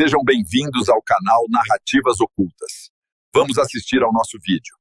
Sejam bem-vindos ao canal Narrativas Ocultas. Vamos assistir ao nosso vídeo.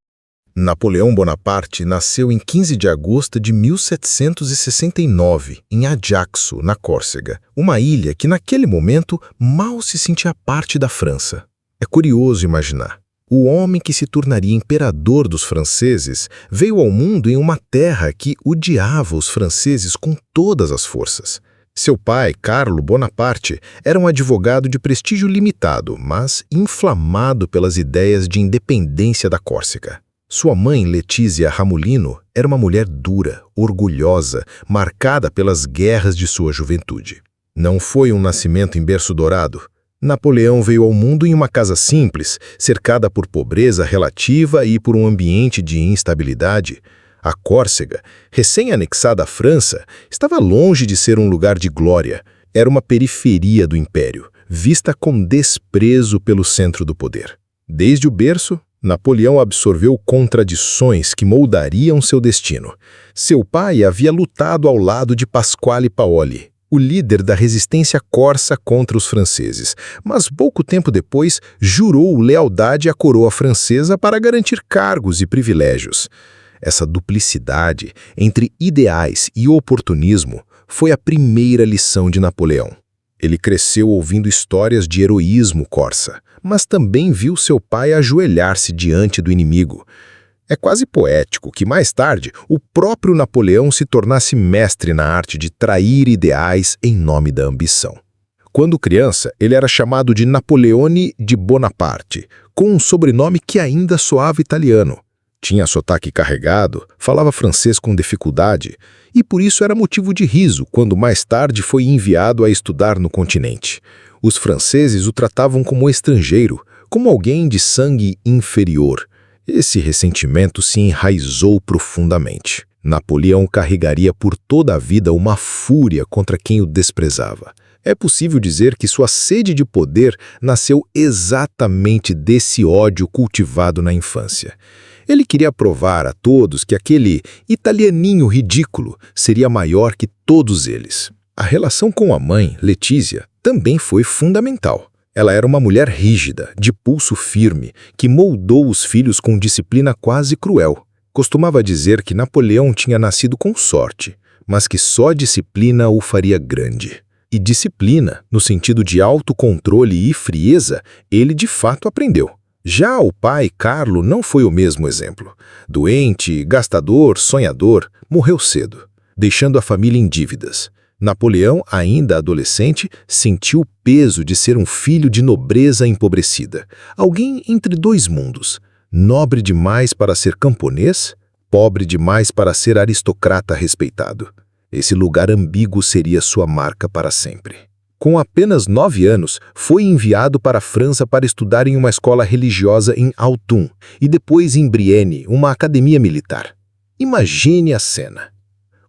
Napoleão Bonaparte nasceu em 15 de agosto de 1769, em Ajaccio, na Córcega, uma ilha que naquele momento mal se sentia parte da França. É curioso imaginar. O homem que se tornaria imperador dos franceses veio ao mundo em uma terra que odiava os franceses com todas as forças. Seu pai, Carlo Bonaparte, era um advogado de prestígio limitado, mas inflamado pelas ideias de independência da Córcega. Sua mãe, Letícia Ramulino, era uma mulher dura, orgulhosa, marcada pelas guerras de sua juventude. Não foi um nascimento em berço dourado. Napoleão veio ao mundo em uma casa simples, cercada por pobreza relativa e por um ambiente de instabilidade. A Córcega, recém-anexada à França, estava longe de ser um lugar de glória. Era uma periferia do império, vista com desprezo pelo centro do poder. Desde o berço, Napoleão absorveu contradições que moldariam seu destino. Seu pai havia lutado ao lado de Pasquale Paoli, o líder da resistência corsa contra os franceses, mas pouco tempo depois jurou lealdade à coroa francesa para garantir cargos e privilégios. Essa duplicidade entre ideais e oportunismo foi a primeira lição de Napoleão. Ele cresceu ouvindo histórias de heroísmo corsa, mas também viu seu pai ajoelhar-se diante do inimigo. É quase poético que, mais tarde, o próprio Napoleão se tornasse mestre na arte de trair ideais em nome da ambição. Quando criança, ele era chamado de Napoleone di Bonaparte, com um sobrenome que ainda soava italiano. Tinha sotaque carregado, falava francês com dificuldade, e por isso era motivo de riso quando mais tarde foi enviado a estudar no continente. Os franceses o tratavam como estrangeiro, como alguém de sangue inferior. Esse ressentimento se enraizou profundamente. Napoleão carregaria por toda a vida uma fúria contra quem o desprezava. É possível dizer que sua sede de poder nasceu exatamente desse ódio cultivado na infância. Ele queria provar a todos que aquele italianinho ridículo seria maior que todos eles. A relação com a mãe, Letícia, também foi fundamental. Ela era uma mulher rígida, de pulso firme, que moldou os filhos com disciplina quase cruel. Costumava dizer que Napoleão tinha nascido com sorte, mas que só disciplina o faria grande. E disciplina, no sentido de autocontrole e frieza, ele de fato aprendeu. Já o pai, Carlo, não foi o mesmo exemplo. Doente, gastador, sonhador, morreu cedo, deixando a família em dívidas. Napoleão, ainda adolescente, sentiu o peso de ser um filho de nobreza empobrecida. Alguém entre dois mundos, nobre demais para ser camponês, pobre demais para ser aristocrata respeitado. Esse lugar ambíguo seria sua marca para sempre. Com apenas 9 anos, foi enviado para a França para estudar em uma escola religiosa em Autun e depois em Brienne, uma academia militar. Imagine a cena.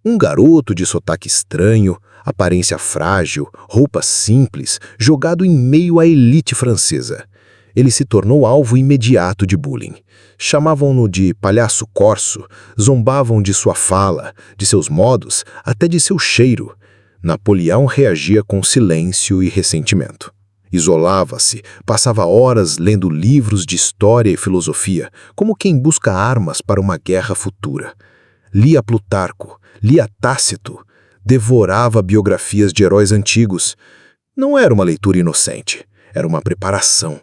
Um garoto de sotaque estranho, aparência frágil, roupas simples, jogado em meio à elite francesa. Ele se tornou alvo imediato de bullying. Chamavam-no de palhaço corso, zombavam de sua fala, de seus modos, até de seu cheiro. Napoleão reagia com silêncio e ressentimento. Isolava-se, passava horas lendo livros de história e filosofia, como quem busca armas para uma guerra futura. Lia Plutarco, lia Tácito, devorava biografias de heróis antigos. Não era uma leitura inocente, era uma preparação.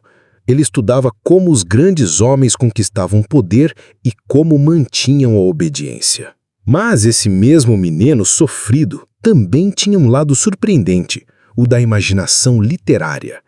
Ele estudava como os grandes homens conquistavam poder e como mantinham a obediência. Mas esse mesmo menino sofrido também tinha um lado surpreendente, o da imaginação literária.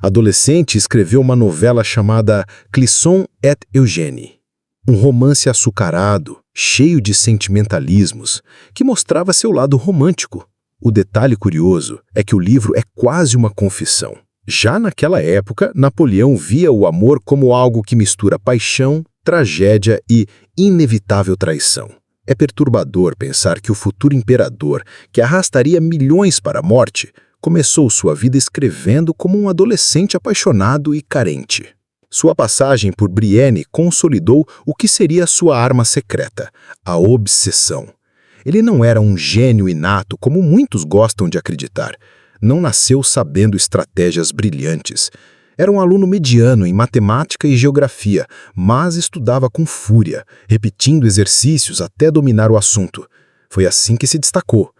Adolescente, escreveu uma novela chamada Clisson et Eugénie, um romance açucarado, cheio de sentimentalismos, que mostrava seu lado romântico. O detalhe curioso é que o livro é quase uma confissão. Já naquela época, Napoleão via o amor como algo que mistura paixão, tragédia e inevitável traição. É perturbador pensar que o futuro imperador, que arrastaria milhões para a morte, começou sua vida escrevendo como um adolescente apaixonado e carente. Sua passagem por Brienne consolidou o que seria sua arma secreta, a obsessão. Ele não era um gênio inato, como muitos gostam de acreditar. Não nasceu sabendo estratégias brilhantes. Era um aluno mediano em matemática e geografia, mas estudava com fúria, repetindo exercícios até dominar o assunto. Foi assim que se destacou.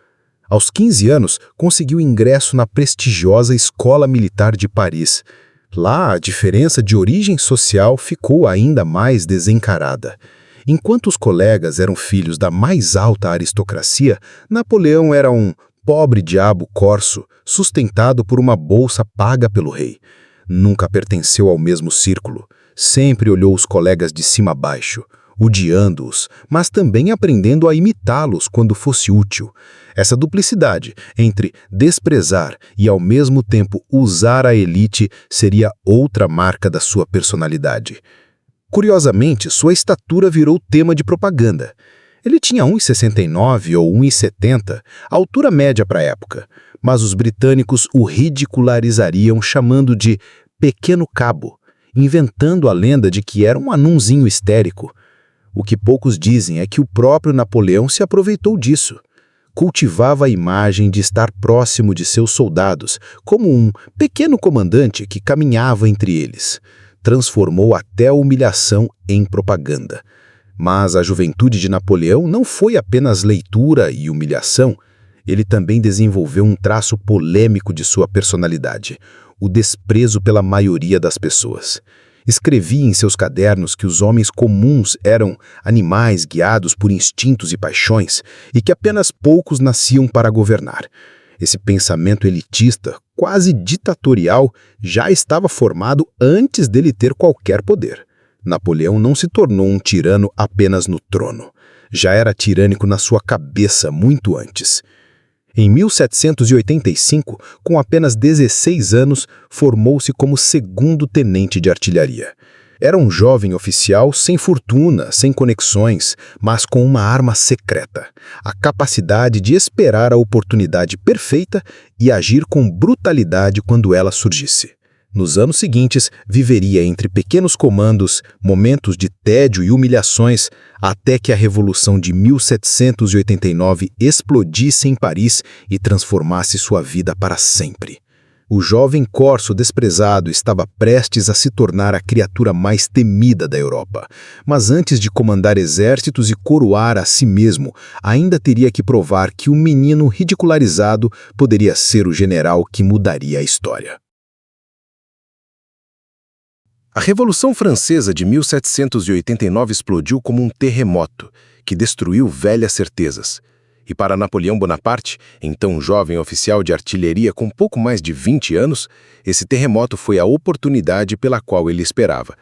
Aos 15 anos, conseguiu ingresso na prestigiosa Escola Militar de Paris. Lá, a diferença de origem social ficou ainda mais desencarada. Enquanto os colegas eram filhos da mais alta aristocracia, Napoleão era um pobre diabo corso, sustentado por uma bolsa paga pelo rei. Nunca pertenceu ao mesmo círculo. Sempre olhou os colegas de cima a baixo, odiando-os, mas também aprendendo a imitá-los quando fosse útil. Essa duplicidade entre desprezar e ao mesmo tempo usar a elite seria outra marca da sua personalidade. Curiosamente, sua estatura virou tema de propaganda. Ele tinha 1,69 ou 1,70, altura média para a época, mas os britânicos o ridicularizariam chamando de Pequeno Cabo, inventando a lenda de que era um anãozinho histérico. O que poucos dizem é que o próprio Napoleão se aproveitou disso. Cultivava a imagem de estar próximo de seus soldados, como um pequeno comandante que caminhava entre eles. Transformou até a humilhação em propaganda. Mas a juventude de Napoleão não foi apenas leitura e humilhação. Ele também desenvolveu um traço polêmico de sua personalidade, o desprezo pela maioria das pessoas. Escrevia em seus cadernos que os homens comuns eram animais guiados por instintos e paixões e que apenas poucos nasciam para governar. Esse pensamento elitista, quase ditatorial, já estava formado antes dele ter qualquer poder. Napoleão não se tornou um tirano apenas no trono. Já era tirânico na sua cabeça muito antes. Em 1785, com apenas 16 anos, formou-se como segundo tenente de artilharia. Era um jovem oficial sem fortuna, sem conexões, mas com uma arma secreta, a capacidade de esperar a oportunidade perfeita e agir com brutalidade quando ela surgisse. Nos anos seguintes, viveria entre pequenos comandos, momentos de tédio e humilhações, até que a Revolução de 1789 explodisse em Paris e transformasse sua vida para sempre. O jovem corso desprezado estava prestes a se tornar a criatura mais temida da Europa. Mas antes de comandar exércitos e coroar a si mesmo, ainda teria que provar que o menino ridicularizado poderia ser o general que mudaria a história. A Revolução Francesa de 1789 explodiu como um terremoto, que destruiu velhas certezas. E para Napoleão Bonaparte, então jovem oficial de artilharia com pouco mais de 20 anos, esse terremoto foi a oportunidade pela qual ele esperava.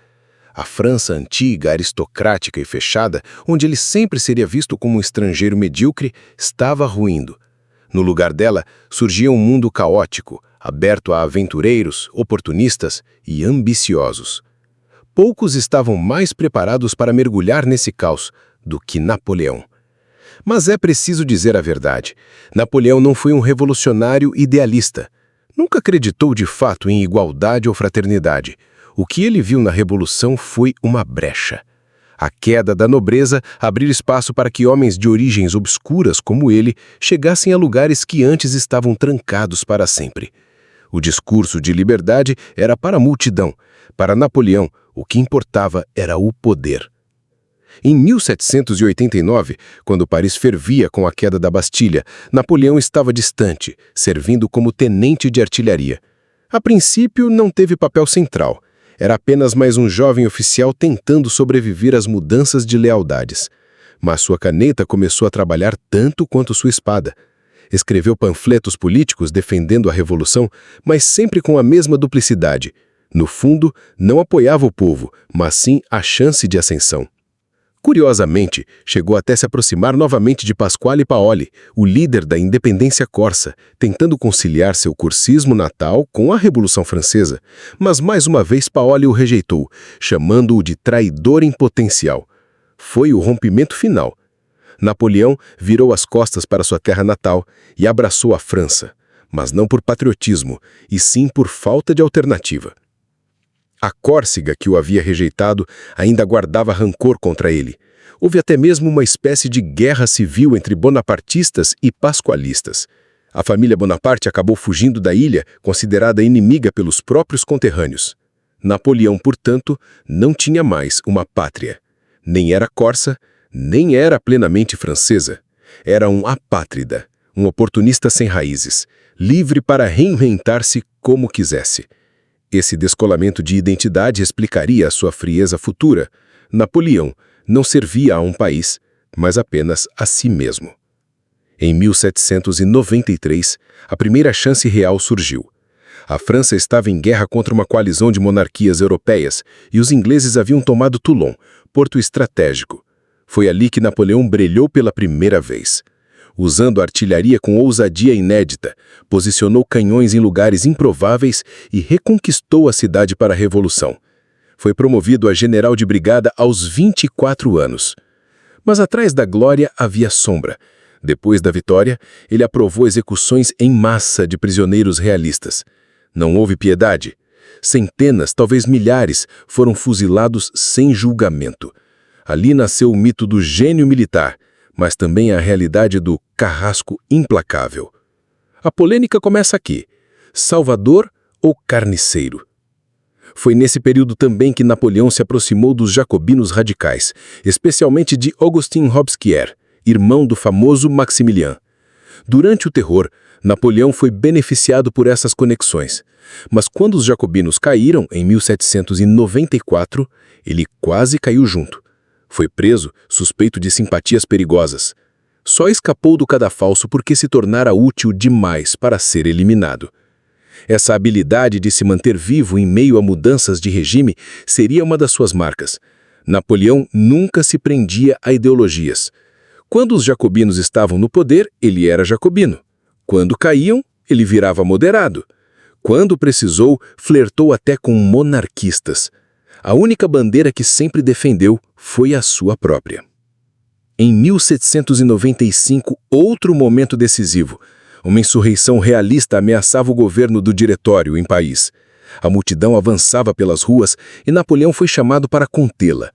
A França antiga, aristocrática e fechada, onde ele sempre seria visto como um estrangeiro medíocre, estava ruindo. No lugar dela, surgia um mundo caótico, aberto a aventureiros, oportunistas e ambiciosos. Poucos estavam mais preparados para mergulhar nesse caos do que Napoleão. Mas é preciso dizer a verdade. Napoleão não foi um revolucionário idealista. Nunca acreditou de fato em igualdade ou fraternidade. O que ele viu na Revolução foi uma brecha. A queda da nobreza abrir espaço para que homens de origens obscuras como ele chegassem a lugares que antes estavam trancados para sempre. O discurso de liberdade era para a multidão. Para Napoleão, o que importava era o poder. Em 1789, quando Paris fervia com a queda da Bastilha, Napoleão estava distante, servindo como tenente de artilharia. A princípio, não teve papel central. Era apenas mais um jovem oficial tentando sobreviver às mudanças de lealdades. Mas sua caneta começou a trabalhar tanto quanto sua espada. Escreveu panfletos políticos defendendo a Revolução, mas sempre com a mesma duplicidade. No fundo, não apoiava o povo, mas sim a chance de ascensão. Curiosamente, chegou até se aproximar novamente de Pasquale Paoli, o líder da independência corsa, tentando conciliar seu cursismo natal com a Revolução Francesa, mas mais uma vez Paoli o rejeitou, chamando-o de traidor em potencial. Foi o rompimento final. Napoleão virou as costas para sua terra natal e abraçou a França, mas não por patriotismo, e sim por falta de alternativa. A Córcega, que o havia rejeitado, ainda guardava rancor contra ele. Houve até mesmo uma espécie de guerra civil entre bonapartistas e pasqualistas. A família Bonaparte acabou fugindo da ilha, considerada inimiga pelos próprios conterrâneos. Napoleão, portanto, não tinha mais uma pátria. Nem era corsa, nem era plenamente francesa. Era um apátrida, um oportunista sem raízes, livre para reinventar-se como quisesse. Esse descolamento de identidade explicaria a sua frieza futura. Napoleão não servia a um país, mas apenas a si mesmo. Em 1793, a primeira chance real surgiu. A França estava em guerra contra uma coalizão de monarquias europeias e os ingleses haviam tomado Toulon, porto estratégico. Foi ali que Napoleão brilhou pela primeira vez. Usando artilharia com ousadia inédita, posicionou canhões em lugares improváveis e reconquistou a cidade para a Revolução. Foi promovido a general de brigada aos 24 anos. Mas atrás da glória havia sombra. Depois da vitória, ele aprovou execuções em massa de prisioneiros realistas. Não houve piedade. Centenas, talvez milhares, foram fuzilados sem julgamento. Ali nasceu o mito do gênio militar, mas também a realidade do carrasco implacável. A polêmica começa aqui: salvador ou carniceiro? Foi nesse período também que Napoleão se aproximou dos jacobinos radicais, especialmente de Augustin Robespierre, irmão do famoso Maximilien. Durante o terror, Napoleão foi beneficiado por essas conexões. Mas quando os jacobinos caíram, em 1794, ele quase caiu junto. Foi preso, suspeito de simpatias perigosas. Só escapou do cadafalso porque se tornara útil demais para ser eliminado. Essa habilidade de se manter vivo em meio a mudanças de regime seria uma das suas marcas. Napoleão nunca se prendia a ideologias. Quando os jacobinos estavam no poder, ele era jacobino. Quando caíam, ele virava moderado. Quando precisou, flertou até com monarquistas. A única bandeira que sempre defendeu foi a sua própria. Em 1795, outro momento decisivo. Uma insurreição realista ameaçava o governo do Diretório em Paris. A multidão avançava pelas ruas e Napoleão foi chamado para contê-la.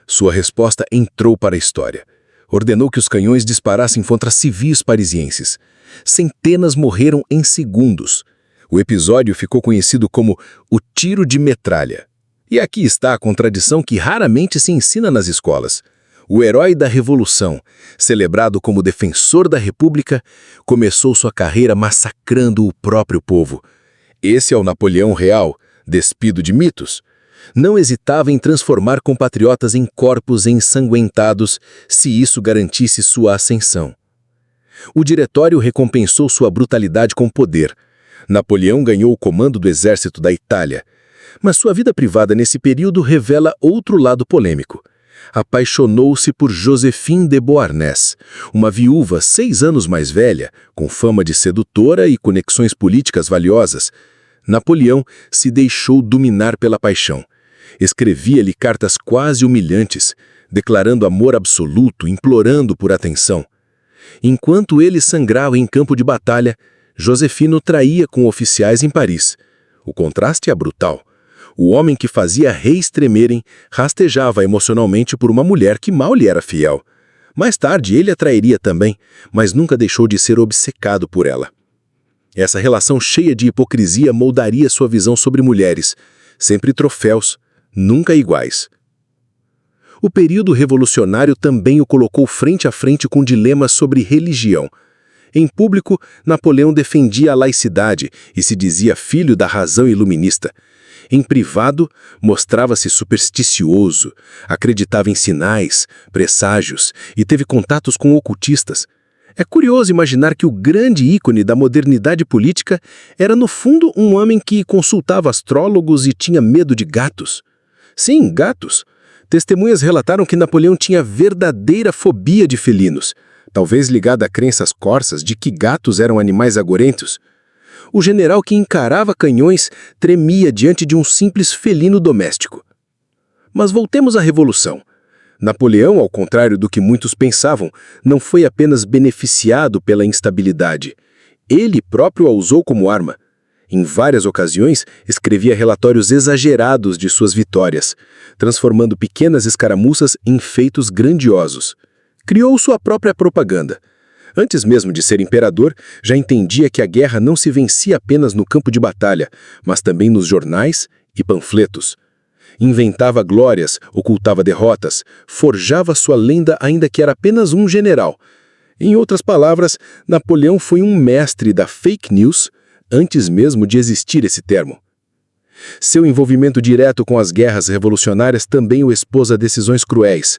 Sua resposta entrou para a história. Ordenou que os canhões disparassem contra civis parisienses. Centenas morreram em segundos. O episódio ficou conhecido como o tiro de metralha. E aqui está a contradição que raramente se ensina nas escolas. O herói da Revolução, celebrado como defensor da República, começou sua carreira massacrando o próprio povo. Esse é o Napoleão real, despido de mitos. Não hesitava em transformar compatriotas em corpos ensanguentados se isso garantisse sua ascensão. O Diretório recompensou sua brutalidade com poder. Napoleão ganhou o comando do exército da Itália. Mas sua vida privada nesse período revela outro lado polêmico. Apaixonou-se por Joséphine de Beauharnais, uma viúva 6 anos mais velha, com fama de sedutora e conexões políticas valiosas. Napoleão se deixou dominar pela paixão. Escrevia-lhe cartas quase humilhantes, declarando amor absoluto, implorando por atenção. Enquanto ele sangrava em campo de batalha, Joséphine o traía com oficiais em Paris. O contraste é brutal. O homem que fazia reis tremerem rastejava emocionalmente por uma mulher que mal lhe era fiel. Mais tarde ele a trairia também, mas nunca deixou de ser obcecado por ela. Essa relação cheia de hipocrisia moldaria sua visão sobre mulheres, sempre troféus, nunca iguais. O período revolucionário também o colocou frente a frente com dilemas sobre religião. Em público, Napoleão defendia a laicidade e se dizia filho da razão iluminista. Em privado, mostrava-se supersticioso, acreditava em sinais, presságios e teve contatos com ocultistas. É curioso imaginar que o grande ícone da modernidade política era, no fundo, um homem que consultava astrólogos e tinha medo de gatos. Sim, gatos. Testemunhas relataram que Napoleão tinha verdadeira fobia de felinos, talvez ligada a crenças corsas de que gatos eram animais agorentos. O general que encarava canhões tremia diante de um simples felino doméstico. Mas voltemos à Revolução. Napoleão, ao contrário do que muitos pensavam, não foi apenas beneficiado pela instabilidade. Ele próprio a usou como arma. Em várias ocasiões, escrevia relatórios exagerados de suas vitórias, transformando pequenas escaramuças em feitos grandiosos. Criou sua própria propaganda. Antes mesmo de ser imperador, já entendia que a guerra não se vencia apenas no campo de batalha, mas também nos jornais e panfletos. Inventava glórias, ocultava derrotas, forjava sua lenda ainda que era apenas um general. Em outras palavras, Napoleão foi um mestre da fake news antes mesmo de existir esse termo. Seu envolvimento direto com as guerras revolucionárias também o expôs a decisões cruéis.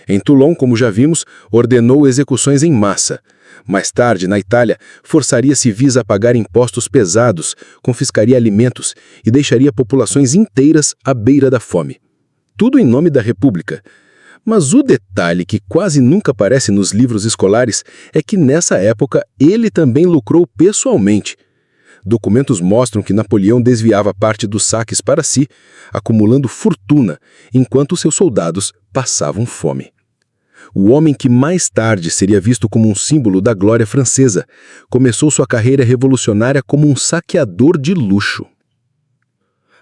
Em Toulon, como já vimos, ordenou execuções em massa. Mais tarde, na Itália, forçaria civis a pagar impostos pesados, confiscaria alimentos e deixaria populações inteiras à beira da fome. Tudo em nome da República. Mas o detalhe que quase nunca aparece nos livros escolares é que nessa época ele também lucrou pessoalmente. Documentos mostram que Napoleão desviava parte dos saques para si, acumulando fortuna, enquanto seus soldados passavam fome. O homem que mais tarde seria visto como um símbolo da glória francesa, começou sua carreira revolucionária como um saqueador de luxo.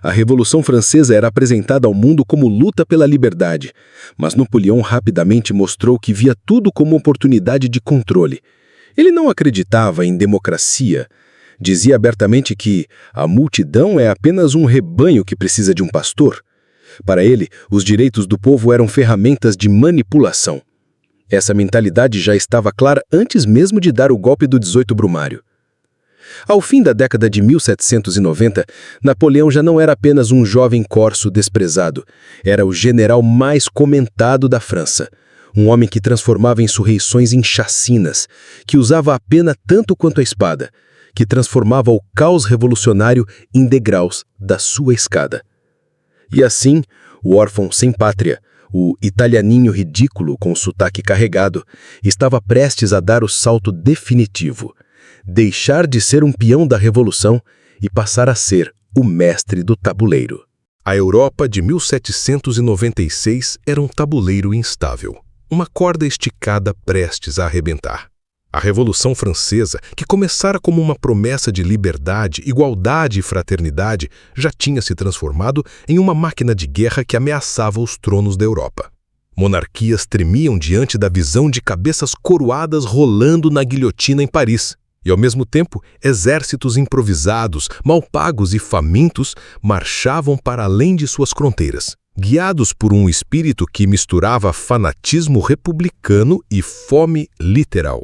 A Revolução Francesa era apresentada ao mundo como luta pela liberdade, mas Napoleão rapidamente mostrou que via tudo como oportunidade de controle. Ele não acreditava em democracia. Dizia abertamente que a multidão é apenas um rebanho que precisa de um pastor. Para ele, os direitos do povo eram ferramentas de manipulação. Essa mentalidade já estava clara antes mesmo de dar o golpe do 18 Brumário. Ao fim da década de 1790, Napoleão já não era apenas um jovem corso desprezado. Era o general mais comentado da França. Um homem que transformava insurreições em chacinas, que usava a pena tanto quanto a espada, que transformava o caos revolucionário em degraus da sua escada. E assim, o órfão sem pátria, o italianinho ridículo com o sotaque carregado, estava prestes a dar o salto definitivo, deixar de ser um peão da revolução e passar a ser o mestre do tabuleiro. A Europa de 1796 era um tabuleiro instável, uma corda esticada prestes a arrebentar. A Revolução Francesa, que começara como uma promessa de liberdade, igualdade e fraternidade, já tinha se transformado em uma máquina de guerra que ameaçava os tronos da Europa. Monarquias tremiam diante da visão de cabeças coroadas rolando na guilhotina em Paris, e ao mesmo tempo, exércitos improvisados, mal pagos e famintos marchavam para além de suas fronteiras, guiados por um espírito que misturava fanatismo republicano e fome literal.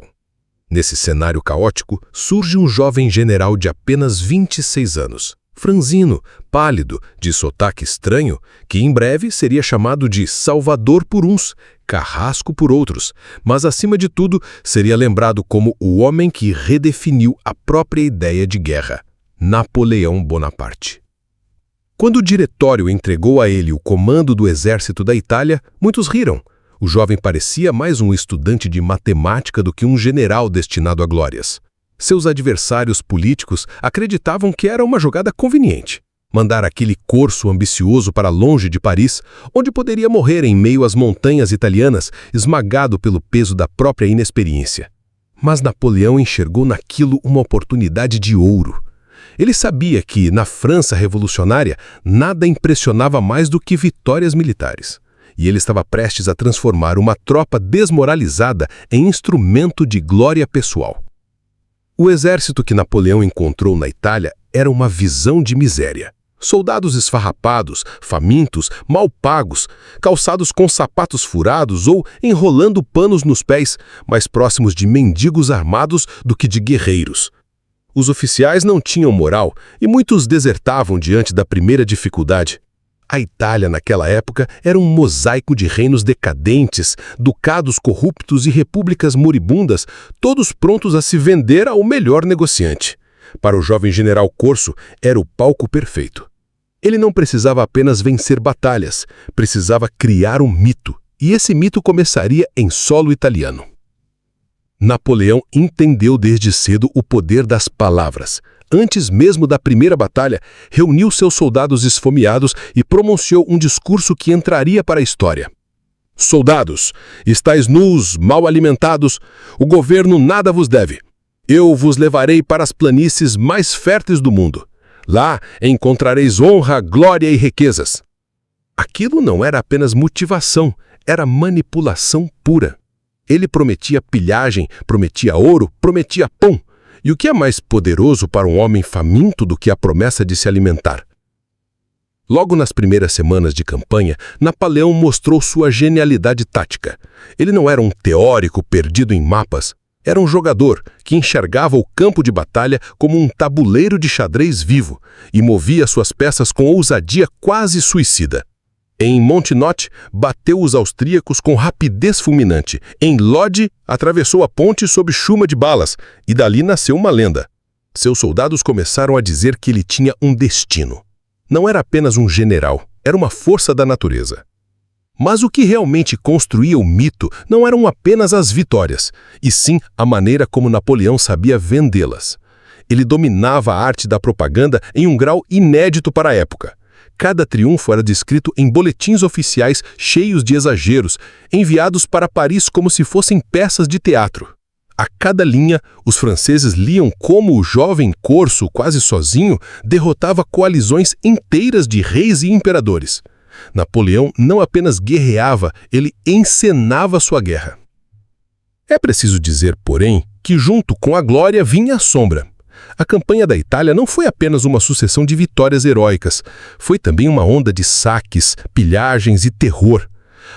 Nesse cenário caótico, surge um jovem general de apenas 26 anos, franzino, pálido, de sotaque estranho, que em breve seria chamado de Salvador por uns, Carrasco por outros, mas acima de tudo seria lembrado como o homem que redefiniu a própria ideia de guerra, Napoleão Bonaparte. Quando o diretório entregou a ele o comando do exército da Itália, muitos riram. O jovem parecia mais um estudante de matemática do que um general destinado a glórias. Seus adversários políticos acreditavam que era uma jogada conveniente. Mandar aquele corso ambicioso para longe de Paris, onde poderia morrer em meio às montanhas italianas, esmagado pelo peso da própria inexperiência. Mas Napoleão enxergou naquilo uma oportunidade de ouro. Ele sabia que, na França revolucionária, nada impressionava mais do que vitórias militares. E ele estava prestes a transformar uma tropa desmoralizada em instrumento de glória pessoal. O exército que Napoleão encontrou na Itália era uma visão de miséria. Soldados esfarrapados, famintos, mal pagos, calçados com sapatos furados ou enrolando panos nos pés, mais próximos de mendigos armados do que de guerreiros. Os oficiais não tinham moral e muitos desertavam diante da primeira dificuldade. A Itália, naquela época, era um mosaico de reinos decadentes, ducados corruptos e repúblicas moribundas, todos prontos a se vender ao melhor negociante. Para o jovem general Corso, era o palco perfeito. Ele não precisava apenas vencer batalhas, precisava criar um mito, e esse mito começaria em solo italiano. Napoleão entendeu desde cedo o poder das palavras. Antes mesmo da primeira batalha, reuniu seus soldados esfomeados e pronunciou um discurso que entraria para a história. Soldados, estáis nus, mal alimentados, o governo nada vos deve. Eu vos levarei para as planícies mais férteis do mundo. Lá encontrareis honra, glória e riquezas. Aquilo não era apenas motivação, era manipulação pura. Ele prometia pilhagem, prometia ouro, prometia pão. E o que é mais poderoso para um homem faminto do que a promessa de se alimentar? Logo nas primeiras semanas de campanha, Napoleão mostrou sua genialidade tática. Ele não era um teórico perdido em mapas. Era um jogador que enxergava o campo de batalha como um tabuleiro de xadrez vivo e movia suas peças com ousadia quase suicida. Em Montenotte, bateu os austríacos com rapidez fulminante. Em Lodi, atravessou a ponte sob chuma de balas, e dali nasceu uma lenda. Seus soldados começaram a dizer que ele tinha um destino. Não era apenas um general, era uma força da natureza. Mas o que realmente construía o mito não eram apenas as vitórias, e sim a maneira como Napoleão sabia vendê-las. Ele dominava a arte da propaganda em um grau inédito para a época. Cada triunfo era descrito em boletins oficiais cheios de exageros, enviados para Paris como se fossem peças de teatro. A cada linha, os franceses liam como o jovem corso, quase sozinho, derrotava coalizões inteiras de reis e imperadores. Napoleão não apenas guerreava, ele encenava sua guerra. É preciso dizer, porém, que junto com a glória vinha a sombra. A campanha da Itália não foi apenas uma sucessão de vitórias heróicas, foi também uma onda de saques, pilhagens e terror.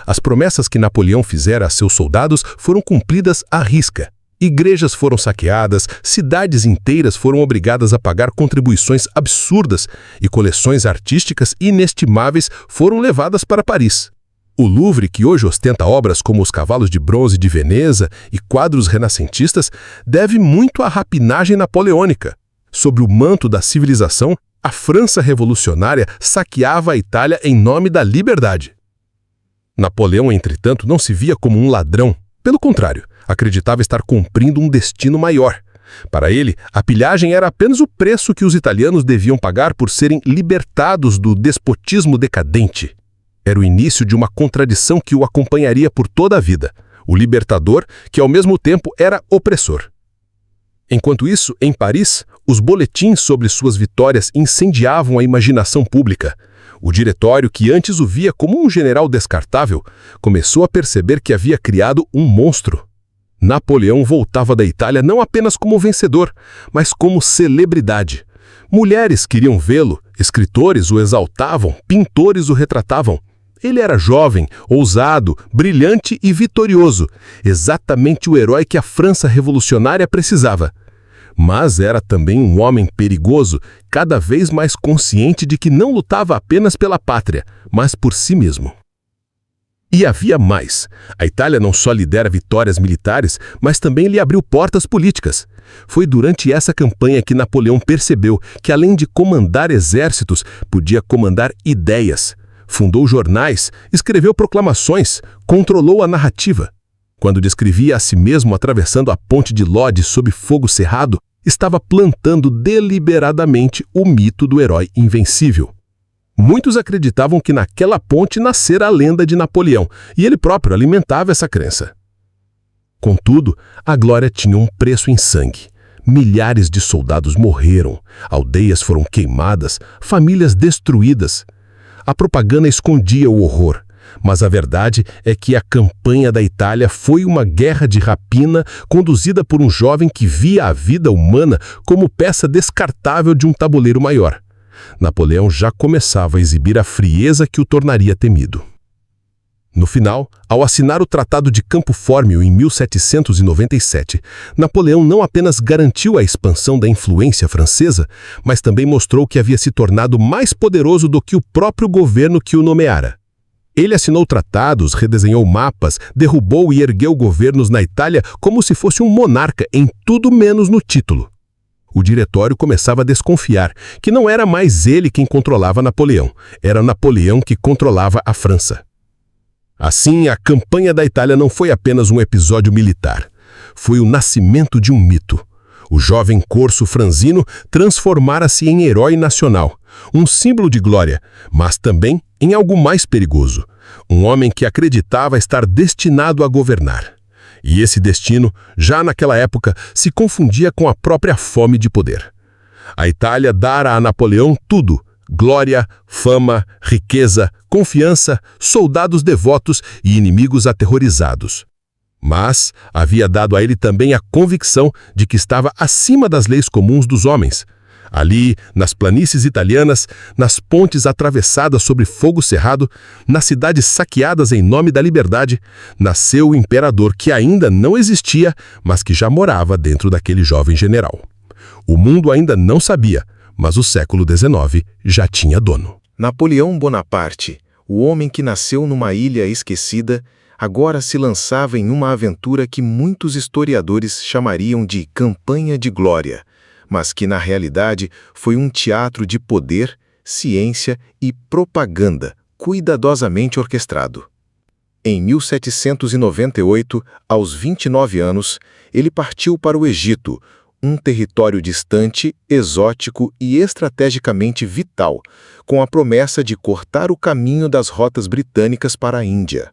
As promessas que Napoleão fizera a seus soldados foram cumpridas à risca. Igrejas foram saqueadas, cidades inteiras foram obrigadas a pagar contribuições absurdas e coleções artísticas inestimáveis foram levadas para Paris. O Louvre, que hoje ostenta obras como os cavalos de bronze de Veneza e quadros renascentistas, deve muito à rapinagem napoleônica. Sob o manto da civilização, a França revolucionária saqueava a Itália em nome da liberdade. Napoleão, entretanto, não se via como um ladrão. Pelo contrário, acreditava estar cumprindo um destino maior. Para ele, a pilhagem era apenas o preço que os italianos deviam pagar por serem libertados do despotismo decadente. Era o início de uma contradição que o acompanharia por toda a vida. O libertador, que ao mesmo tempo era opressor. Enquanto isso, em Paris, os boletins sobre suas vitórias incendiavam a imaginação pública. O diretório, que antes o via como um general descartável, começou a perceber que havia criado um monstro. Napoleão voltava da Itália não apenas como vencedor, mas como celebridade. Mulheres queriam vê-lo, escritores o exaltavam, pintores o retratavam. Ele era jovem, ousado, brilhante e vitorioso, exatamente o herói que a França revolucionária precisava. Mas era também um homem perigoso, cada vez mais consciente de que não lutava apenas pela pátria, mas por si mesmo. E havia mais. A Itália não só lhe dera vitórias militares, mas também lhe abriu portas políticas. Foi durante essa campanha que Napoleão percebeu que, além de comandar exércitos, podia comandar ideias. Fundou jornais, escreveu proclamações, controlou a narrativa. Quando descrevia a si mesmo atravessando a ponte de Lodi sob fogo cerrado, estava plantando deliberadamente o mito do herói invencível. Muitos acreditavam que naquela ponte nascera a lenda de Napoleão, e ele próprio alimentava essa crença. Contudo, a glória tinha um preço em sangue. Milhares de soldados morreram, aldeias foram queimadas, famílias destruídas. A propaganda escondia o horror, mas a verdade é que a campanha da Itália foi uma guerra de rapina conduzida por um jovem que via a vida humana como peça descartável de um tabuleiro maior. Napoleão já começava a exibir a frieza que o tornaria temido. No final, ao assinar o Tratado de Campo Fórmio em 1797, Napoleão não apenas garantiu a expansão da influência francesa, mas também mostrou que havia se tornado mais poderoso do que o próprio governo que o nomeara. Ele assinou tratados, redesenhou mapas, derrubou e ergueu governos na Itália como se fosse um monarca em tudo menos no título. O diretório começava a desconfiar que não era mais ele quem controlava Napoleão, era Napoleão que controlava a França. Assim, a campanha da Itália não foi apenas um episódio militar. Foi o nascimento de um mito. O jovem corso franzino transformara-se em herói nacional, um símbolo de glória, mas também em algo mais perigoso. Um homem que acreditava estar destinado a governar. E esse destino, já naquela época, se confundia com a própria fome de poder. A Itália dara a Napoleão tudo: glória, fama, riqueza, confiança, soldados devotos e inimigos aterrorizados. Mas havia dado a ele também a convicção de que estava acima das leis comuns dos homens. Ali, nas planícies italianas, nas pontes atravessadas sobre fogo cerrado, nas cidades saqueadas em nome da liberdade, nasceu o imperador que ainda não existia, mas que já morava dentro daquele jovem general. O mundo ainda não sabia, mas o século XIX já tinha dono. Napoleão Bonaparte, o homem que nasceu numa ilha esquecida, agora se lançava em uma aventura que muitos historiadores chamariam de campanha de glória, mas que na realidade foi um teatro de poder, ciência e propaganda cuidadosamente orquestrado. Em 1798, aos 29 anos, ele partiu para o Egito, um território distante, exótico e estrategicamente vital, com a promessa de cortar o caminho das rotas britânicas para a Índia.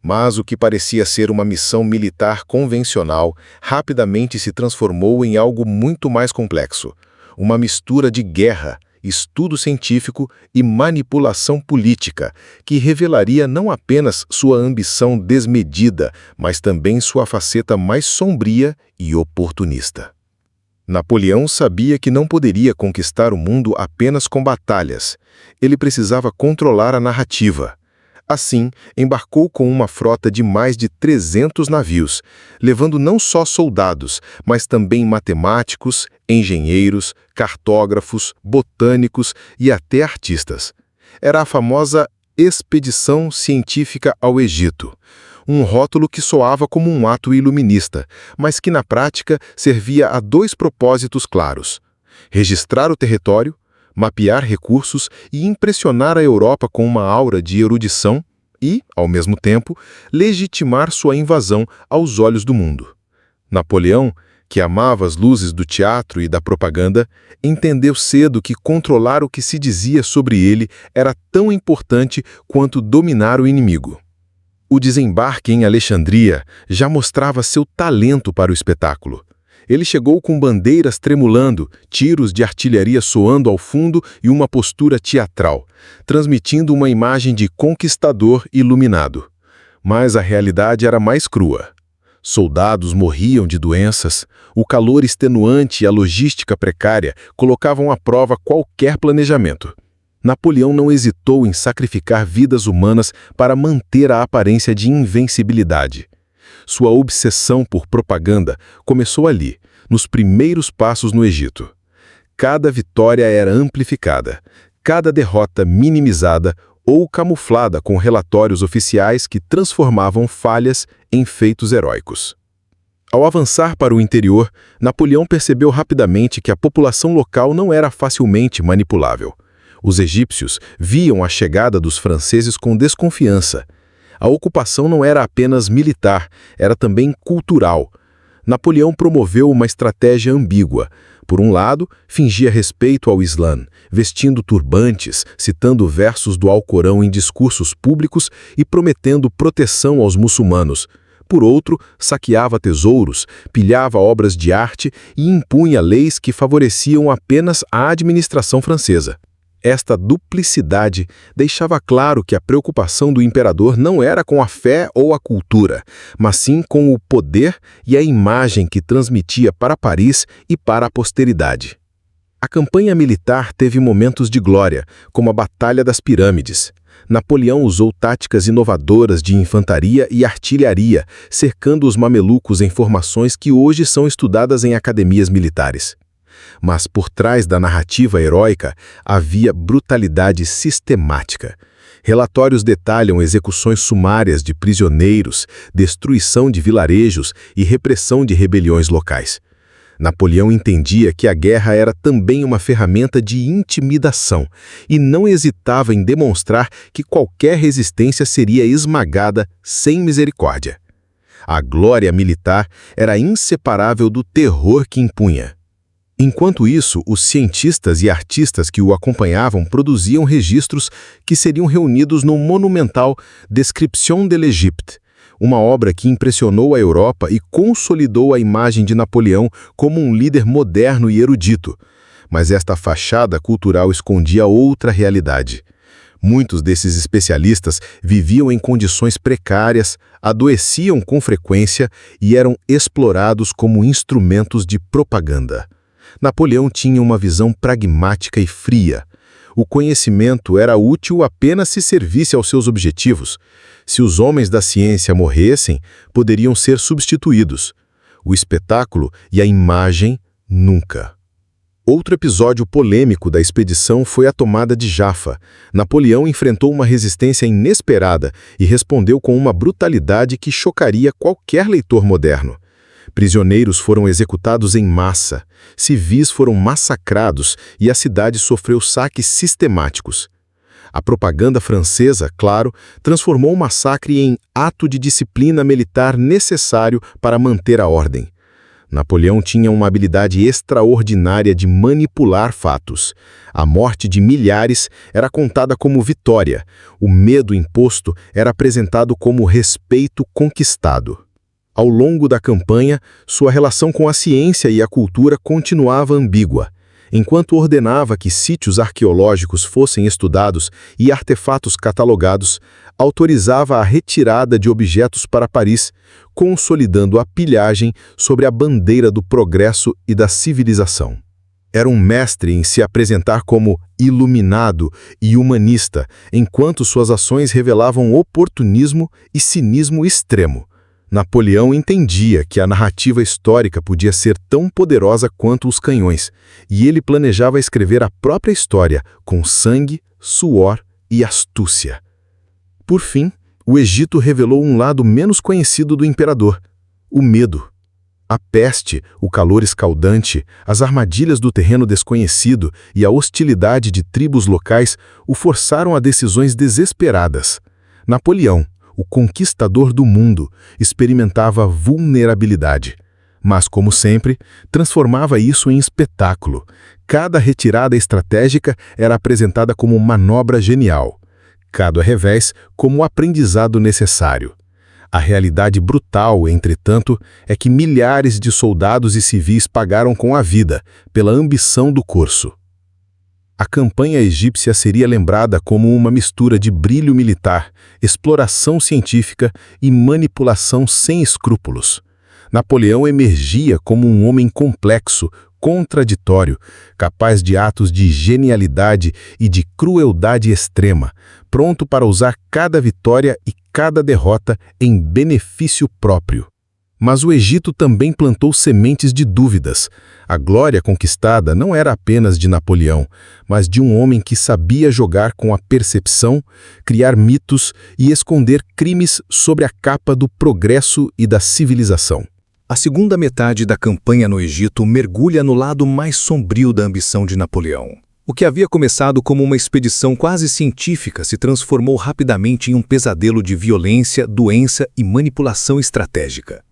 Mas o que parecia ser uma missão militar convencional rapidamente se transformou em algo muito mais complexo, uma mistura de guerra, estudo científico e manipulação política, que revelaria não apenas sua ambição desmedida, mas também sua faceta mais sombria e oportunista. Napoleão sabia que não poderia conquistar o mundo apenas com batalhas. Ele precisava controlar a narrativa. Assim, embarcou com uma frota de mais de 300 navios, levando não só soldados, mas também matemáticos, engenheiros, cartógrafos, botânicos e até artistas. Era a famosa Expedição Científica ao Egito, um rótulo que soava como um ato iluminista, mas que na prática servia a dois propósitos claros: registrar o território, mapear recursos e impressionar a Europa com uma aura de erudição e, ao mesmo tempo, legitimar sua invasão aos olhos do mundo. Napoleão, que amava as luzes do teatro e da propaganda, entendeu cedo que controlar o que se dizia sobre ele era tão importante quanto dominar o inimigo. O desembarque em Alexandria já mostrava seu talento para o espetáculo. Ele chegou com bandeiras tremulando, tiros de artilharia soando ao fundo e uma postura teatral, transmitindo uma imagem de conquistador iluminado. Mas a realidade era mais crua. Soldados morriam de doenças, o calor extenuante e a logística precária colocavam à prova qualquer planejamento. Napoleão não hesitou em sacrificar vidas humanas para manter a aparência de invencibilidade. Sua obsessão por propaganda começou ali, nos primeiros passos no Egito. Cada vitória era amplificada, cada derrota minimizada ou camuflada com relatórios oficiais que transformavam falhas em feitos heróicos. Ao avançar para o interior, Napoleão percebeu rapidamente que a população local não era facilmente manipulável. Os egípcios viam a chegada dos franceses com desconfiança. A ocupação não era apenas militar, era também cultural. Napoleão promoveu uma estratégia ambígua. Por um lado, fingia respeito ao Islã, vestindo turbantes, citando versos do Alcorão em discursos públicos e prometendo proteção aos muçulmanos. Por outro, saqueava tesouros, pilhava obras de arte e impunha leis que favoreciam apenas a administração francesa. Esta duplicidade deixava claro que a preocupação do imperador não era com a fé ou a cultura, mas sim com o poder e a imagem que transmitia para Paris e para a posteridade. A campanha militar teve momentos de glória, como a Batalha das Pirâmides. Napoleão usou táticas inovadoras de infantaria e artilharia, cercando os mamelucos em formações que hoje são estudadas em academias militares. Mas por trás da narrativa heróica havia brutalidade sistemática. Relatórios detalham execuções sumárias de prisioneiros, destruição de vilarejos e repressão de rebeliões locais. Napoleão entendia que a guerra era também uma ferramenta de intimidação e não hesitava em demonstrar que qualquer resistência seria esmagada sem misericórdia. A glória militar era inseparável do terror que impunha. Enquanto isso, os cientistas e artistas que o acompanhavam produziam registros que seriam reunidos no monumental Description de l'Égypte, uma obra que impressionou a Europa e consolidou a imagem de Napoleão como um líder moderno e erudito. Mas esta fachada cultural escondia outra realidade. Muitos desses especialistas viviam em condições precárias, adoeciam com frequência e eram explorados como instrumentos de propaganda. Napoleão tinha uma visão pragmática e fria. O conhecimento era útil apenas se servisse aos seus objetivos. Se os homens da ciência morressem, poderiam ser substituídos. O espetáculo e a imagem, nunca. Outro episódio polêmico da expedição foi a tomada de Jaffa. Napoleão enfrentou uma resistência inesperada e respondeu com uma brutalidade que chocaria qualquer leitor moderno. Prisioneiros foram executados em massa, civis foram massacrados e a cidade sofreu saques sistemáticos. A propaganda francesa, claro, transformou o massacre em ato de disciplina militar necessário para manter a ordem. Napoleão tinha uma habilidade extraordinária de manipular fatos. A morte de milhares era contada como vitória. O medo imposto era apresentado como respeito conquistado. Ao longo da campanha, sua relação com a ciência e a cultura continuava ambígua. Enquanto ordenava que sítios arqueológicos fossem estudados e artefatos catalogados, autorizava a retirada de objetos para Paris, consolidando a pilhagem sobre a bandeira do progresso e da civilização. Era um mestre em se apresentar como iluminado e humanista, enquanto suas ações revelavam oportunismo e cinismo extremo. Napoleão entendia que a narrativa histórica podia ser tão poderosa quanto os canhões, e ele planejava escrever a própria história com sangue, suor e astúcia. Por fim, o Egito revelou um lado menos conhecido do imperador: o medo. A peste, o calor escaldante, as armadilhas do terreno desconhecido e a hostilidade de tribos locais o forçaram a decisões desesperadas. Napoleão, o conquistador do mundo, experimentava vulnerabilidade. Mas, como sempre, transformava isso em espetáculo. Cada retirada estratégica era apresentada como manobra genial. Cada revés como aprendizado necessário. A realidade brutal, entretanto, é que milhares de soldados e civis pagaram com a vida pela ambição do curso. A campanha egípcia seria lembrada como uma mistura de brilho militar, exploração científica e manipulação sem escrúpulos. Napoleão emergia como um homem complexo, contraditório, capaz de atos de genialidade e de crueldade extrema, pronto para usar cada vitória e cada derrota em benefício próprio. Mas o Egito também plantou sementes de dúvidas. A glória conquistada não era apenas de Napoleão, mas de um homem que sabia jogar com a percepção, criar mitos e esconder crimes sobre a capa do progresso e da civilização. A segunda metade da campanha no Egito mergulha no lado mais sombrio da ambição de Napoleão. O que havia começado como uma expedição quase científica se transformou rapidamente em um pesadelo de violência, doença e manipulação estratégica.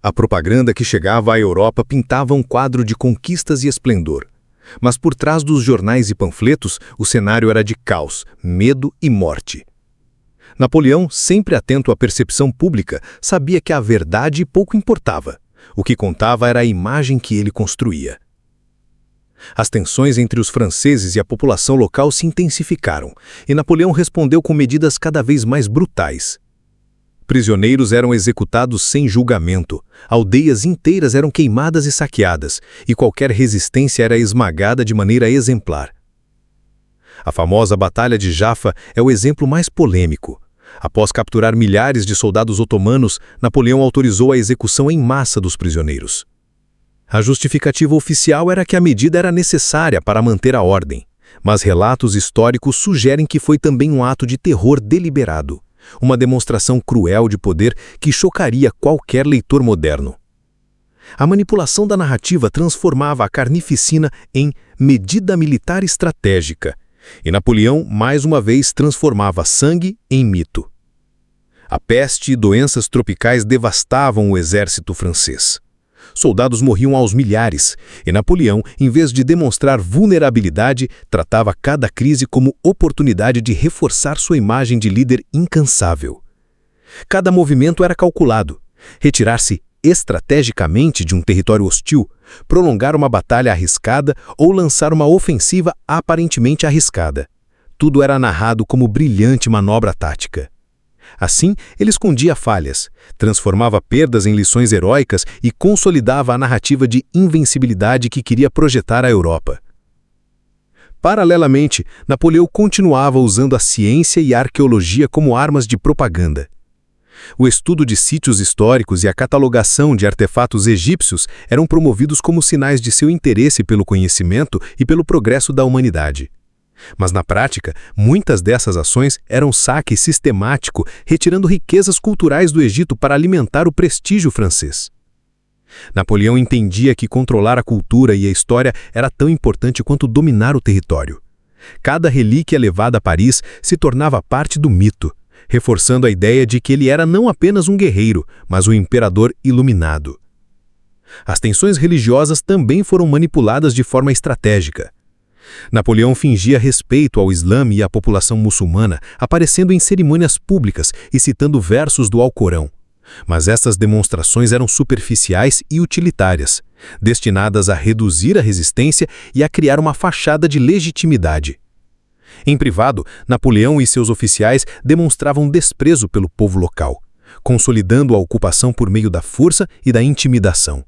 A propaganda que chegava à Europa pintava um quadro de conquistas e esplendor. Mas por trás dos jornais e panfletos, o cenário era de caos, medo e morte. Napoleão, sempre atento à percepção pública, sabia que a verdade pouco importava. O que contava era a imagem que ele construía. As tensões entre os franceses e a população local se intensificaram, e Napoleão respondeu com medidas cada vez mais brutais. Prisioneiros eram executados sem julgamento, aldeias inteiras eram queimadas e saqueadas, e qualquer resistência era esmagada de maneira exemplar. A famosa Batalha de Jaffa é o exemplo mais polêmico. Após capturar milhares de soldados otomanos, Napoleão autorizou a execução em massa dos prisioneiros. A justificativa oficial era que a medida era necessária para manter a ordem, mas relatos históricos sugerem que foi também um ato de terror deliberado. Uma demonstração cruel de poder que chocaria qualquer leitor moderno. A manipulação da narrativa transformava a carnificina em medida militar estratégica, e Napoleão, mais uma vez, transformava sangue em mito. A peste e doenças tropicais devastavam o exército francês. Soldados morriam aos milhares, e Napoleão, em vez de demonstrar vulnerabilidade, tratava cada crise como oportunidade de reforçar sua imagem de líder incansável. Cada movimento era calculado. Retirar-se estrategicamente de um território hostil, prolongar uma batalha arriscada ou lançar uma ofensiva aparentemente arriscada. tudo era narrado como brilhante manobra tática. Assim, ele escondia falhas, transformava perdas em lições heróicas e consolidava a narrativa de invencibilidade que queria projetar à Europa. Paralelamente, Napoleão continuava usando a ciência e a arqueologia como armas de propaganda. O estudo de sítios históricos e a catalogação de artefatos egípcios eram promovidos como sinais de seu interesse pelo conhecimento e pelo progresso da humanidade. Mas na prática, muitas dessas ações eram saque sistemático, retirando riquezas culturais do Egito para alimentar o prestígio francês. Napoleão entendia que controlar a cultura e a história era tão importante quanto dominar o território. Cada relíquia levada a Paris se tornava parte do mito, reforçando a ideia de que ele era não apenas um guerreiro, mas um imperador iluminado. As tensões religiosas também foram manipuladas de forma estratégica. Napoleão fingia respeito ao Islã e à população muçulmana, aparecendo em cerimônias públicas e citando versos do Alcorão. Mas essas demonstrações eram superficiais e utilitárias, destinadas a reduzir a resistência e a criar uma fachada de legitimidade. Em privado, Napoleão e seus oficiais demonstravam desprezo pelo povo local, consolidando a ocupação por meio da força e da intimidação.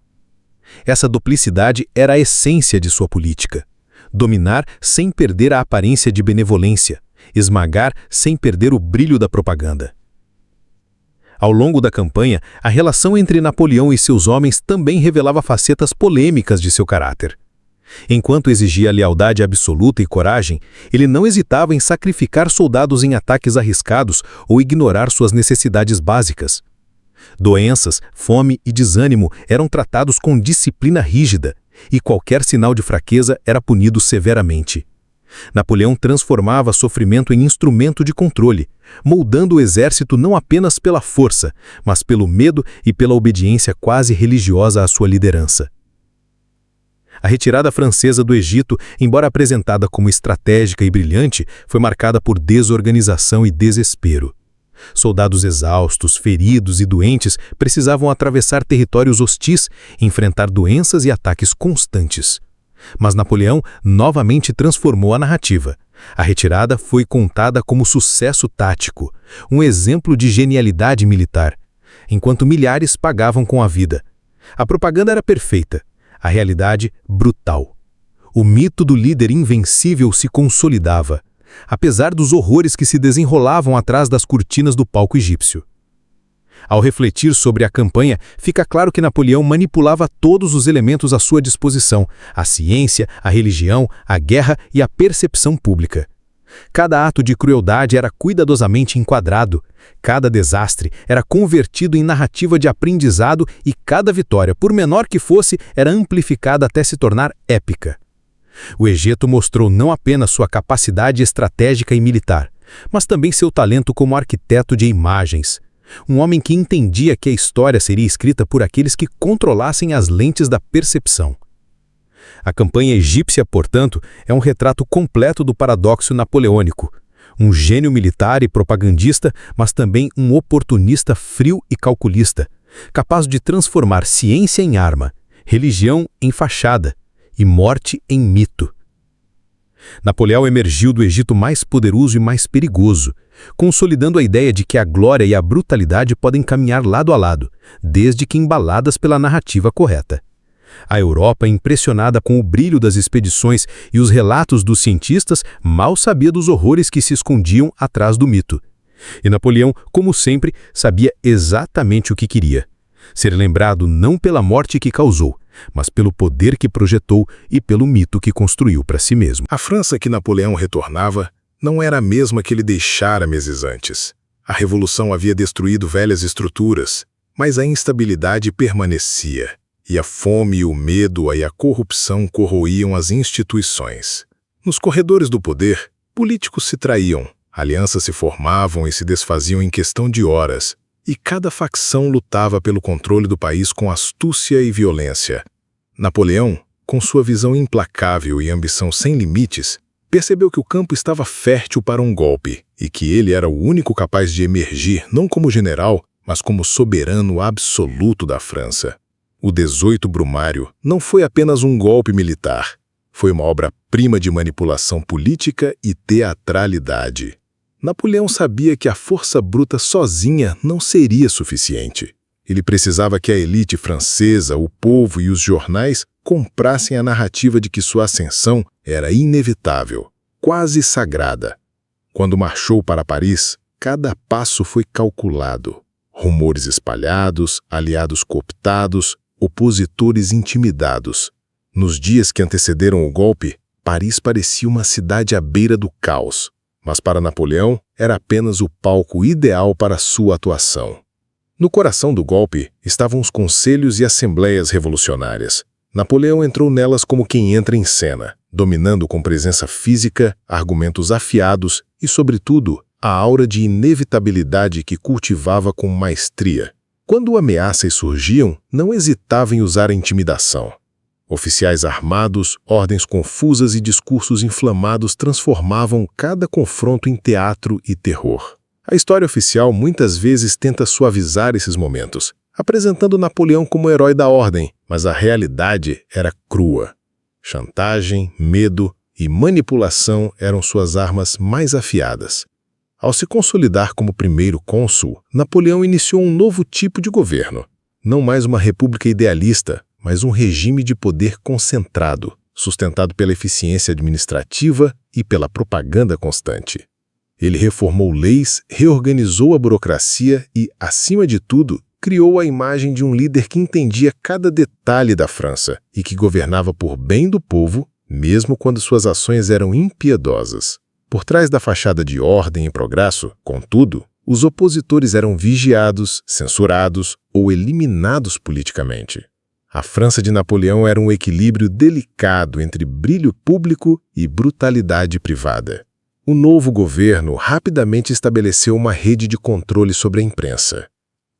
Essa duplicidade era a essência de sua política. Dominar sem perder a aparência de benevolência, esmagar sem perder o brilho da propaganda. Ao longo da campanha, a relação entre Napoleão e seus homens também revelava facetas polêmicas de seu caráter. Enquanto exigia lealdade absoluta e coragem, ele não hesitava em sacrificar soldados em ataques arriscados ou ignorar suas necessidades básicas. Doenças, fome e desânimo eram tratados com disciplina rígida, e qualquer sinal de fraqueza era punido severamente. Napoleão transformava sofrimento em instrumento de controle, moldando o exército não apenas pela força, mas pelo medo e pela obediência quase religiosa à sua liderança. A retirada francesa do Egito, embora apresentada como estratégica e brilhante, foi marcada por desorganização e desespero. Soldados exaustos, feridos e doentes precisavam atravessar territórios hostis, enfrentar doenças e ataques constantes. Mas Napoleão novamente transformou a narrativa. A retirada foi contada como sucesso tático, um exemplo de genialidade militar, enquanto milhares pagavam com a vida. A propaganda era perfeita, a realidade brutal. O mito do líder invencível se consolidava, apesar dos horrores que se desenrolavam atrás das cortinas do palco egípcio. Ao refletir sobre a campanha, fica claro que Napoleão manipulava todos os elementos à sua disposição: a ciência, a religião, a guerra e a percepção pública. Cada ato de crueldade era cuidadosamente enquadrado, cada desastre era convertido em narrativa de aprendizado e cada vitória, por menor que fosse, era amplificada até se tornar épica. O Egito mostrou não apenas sua capacidade estratégica e militar, mas também seu talento como arquiteto de imagens. Um homem que entendia que a história seria escrita por aqueles que controlassem as lentes da percepção. A campanha egípcia, portanto, é um retrato completo do paradoxo napoleônico. Um gênio militar e propagandista, mas também um oportunista frio e calculista, capaz de transformar ciência em arma, religião em fachada e morte em mito. Napoleão emergiu do Egito mais poderoso e mais perigoso, consolidando a ideia de que a glória e a brutalidade podem caminhar lado a lado, desde que embaladas pela narrativa correta. A Europa, impressionada com o brilho das expedições e os relatos dos cientistas, mal sabia dos horrores que se escondiam atrás do mito. E Napoleão, como sempre, sabia exatamente o que queria: ser lembrado não pela morte que causou, mas pelo poder que projetou e pelo mito que construiu para si mesmo. A França que Napoleão retornava não era a mesma que ele deixara meses antes. A revolução havia destruído velhas estruturas, mas a instabilidade permanecia, e a fome, o medo e a corrupção corroíam as instituições. Nos corredores do poder, políticos se traíam, alianças se formavam e se desfaziam em questão de horas, e cada facção lutava pelo controle do país com astúcia e violência. Napoleão, com sua visão implacável e ambição sem limites, percebeu que o campo estava fértil para um golpe e que ele era o único capaz de emergir não como general, mas como soberano absoluto da França. O 18 Brumário não foi apenas um golpe militar, Foi uma obra-prima de manipulação política e teatralidade. Napoleão sabia que a força bruta sozinha não seria suficiente. Ele precisava que a elite francesa, o povo e os jornais comprassem a narrativa de que sua ascensão era inevitável, quase sagrada. Quando marchou para Paris, cada passo foi calculado. Rumores espalhados, aliados cooptados, opositores intimidados. Nos dias que antecederam o golpe, Paris parecia uma cidade à beira do caos, mas para Napoleão era apenas o palco ideal para sua atuação. No coração do golpe estavam os conselhos e assembleias revolucionárias. Napoleão entrou nelas como quem entra em cena, dominando com presença física, argumentos afiados e, sobretudo, a aura de inevitabilidade que cultivava com maestria. Quando ameaças surgiam, não hesitava em usar a intimidação. Oficiais armados, ordens confusas e discursos inflamados transformavam cada confronto em teatro e terror. A história oficial muitas vezes tenta suavizar esses momentos, apresentando Napoleão como herói da ordem, mas a realidade era crua. Chantagem, medo e manipulação eram suas armas mais afiadas. Ao se consolidar como primeiro cônsul, Napoleão iniciou um novo tipo de governo. Não mais uma república idealista, mas um regime de poder concentrado, sustentado pela eficiência administrativa e pela propaganda constante. Ele reformou leis, reorganizou a burocracia e, acima de tudo, criou a imagem de um líder que entendia cada detalhe da França e que governava por bem do povo, mesmo quando suas ações eram impiedosas. Por trás da fachada de ordem e progresso, contudo, os opositores eram vigiados, censurados ou eliminados politicamente. A França de Napoleão era um equilíbrio delicado entre brilho público e brutalidade privada. O novo governo rapidamente estabeleceu uma rede de controle sobre a imprensa.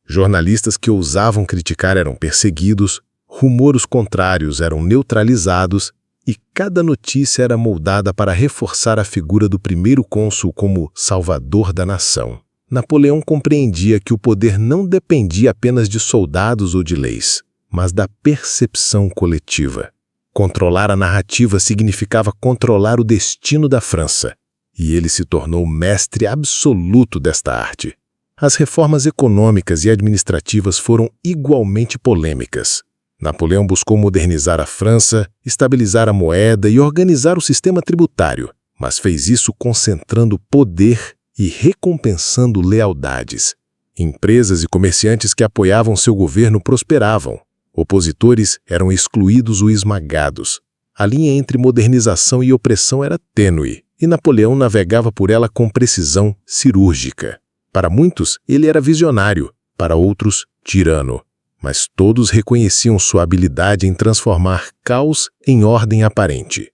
Jornalistas que ousavam criticar eram perseguidos, rumores contrários eram neutralizados e cada notícia era moldada para reforçar a figura do primeiro cônsul como salvador da nação. Napoleão compreendia que o poder não dependia apenas de soldados ou de leis, mas da percepção coletiva. Controlar a narrativa significava controlar o destino da França, e ele se tornou mestre absoluto desta arte. As reformas econômicas e administrativas foram igualmente polêmicas. Napoleão buscou modernizar a França, estabilizar a moeda e organizar o sistema tributário, mas fez isso concentrando poder e recompensando lealdades. Empresas e comerciantes que apoiavam seu governo prosperavam. Opositores eram excluídos ou esmagados. A linha entre modernização e opressão era tênue, e Napoleão navegava por ela com precisão cirúrgica. Para muitos, ele era visionário, para outros, tirano. Mas todos reconheciam sua habilidade em transformar caos em ordem aparente.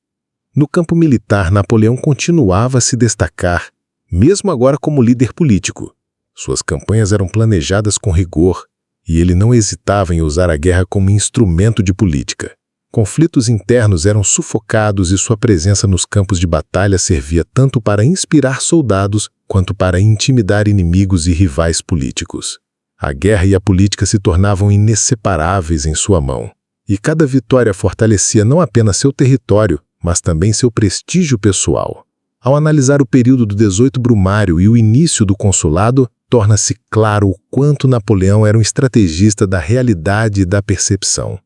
No campo militar, Napoleão continuava a se destacar, mesmo agora como líder político. Suas campanhas eram planejadas com rigor, e ele não hesitava em usar a guerra como instrumento de política. Conflitos internos eram sufocados e sua presença nos campos de batalha servia tanto para inspirar soldados quanto para intimidar inimigos e rivais políticos. A guerra e a política se tornavam inseparáveis em sua mão, e cada vitória fortalecia não apenas seu território, mas também seu prestígio pessoal. Ao analisar o período do 18 Brumário e o início do consulado, torna-se claro o quanto Napoleão era um estrategista da realidade e da percepção.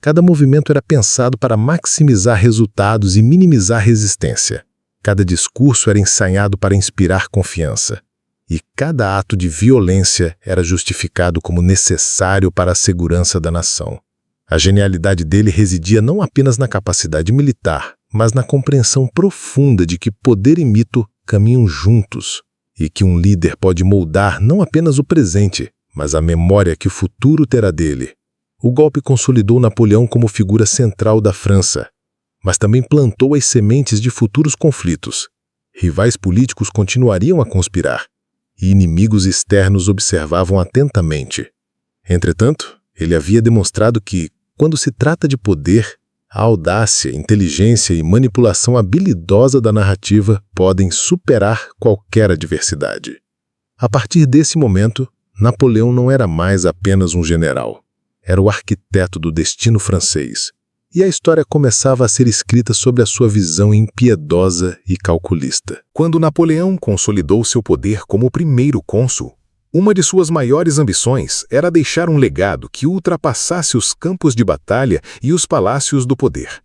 Cada movimento era pensado para maximizar resultados e minimizar resistência. Cada discurso era ensaiado para inspirar confiança. E cada ato de violência era justificado como necessário para a segurança da nação. A genialidade dele residia não apenas na capacidade militar, mas na compreensão profunda de que poder e mito caminham juntos, e que um líder pode moldar não apenas o presente, mas a memória que o futuro terá dele. O golpe consolidou Napoleão como figura central da França, mas também plantou as sementes de futuros conflitos. Rivais políticos continuariam a conspirar, e inimigos externos observavam atentamente. Entretanto, ele havia demonstrado que, quando se trata de poder, a audácia, inteligência e manipulação habilidosa da narrativa podem superar qualquer adversidade. A partir desse momento, Napoleão não era mais apenas um general. Era o arquiteto do destino francês. e a história começava a ser escrita sobre a sua visão impiedosa e calculista. Quando Napoleão consolidou seu poder como primeiro cônsul, uma de suas maiores ambições era deixar um legado que ultrapassasse os campos de batalha e os palácios do poder.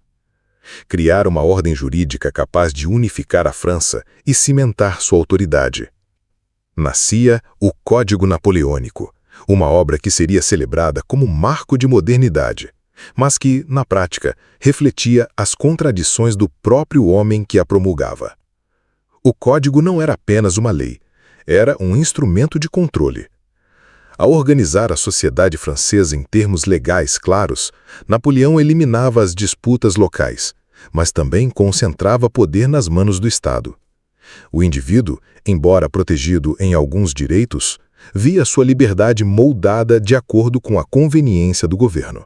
Criar uma ordem jurídica capaz de unificar a França e cimentar sua autoridade. Nascia o Código Napoleônico, uma obra que seria celebrada como marco de modernidade, mas que, na prática, refletia as contradições do próprio homem que a promulgava. O Código não era apenas uma lei, era um instrumento de controle. Ao organizar a sociedade francesa em termos legais claros, Napoleão eliminava as disputas locais, mas também concentrava poder nas mãos do Estado. O indivíduo, embora protegido em alguns direitos, via sua liberdade moldada de acordo com a conveniência do governo.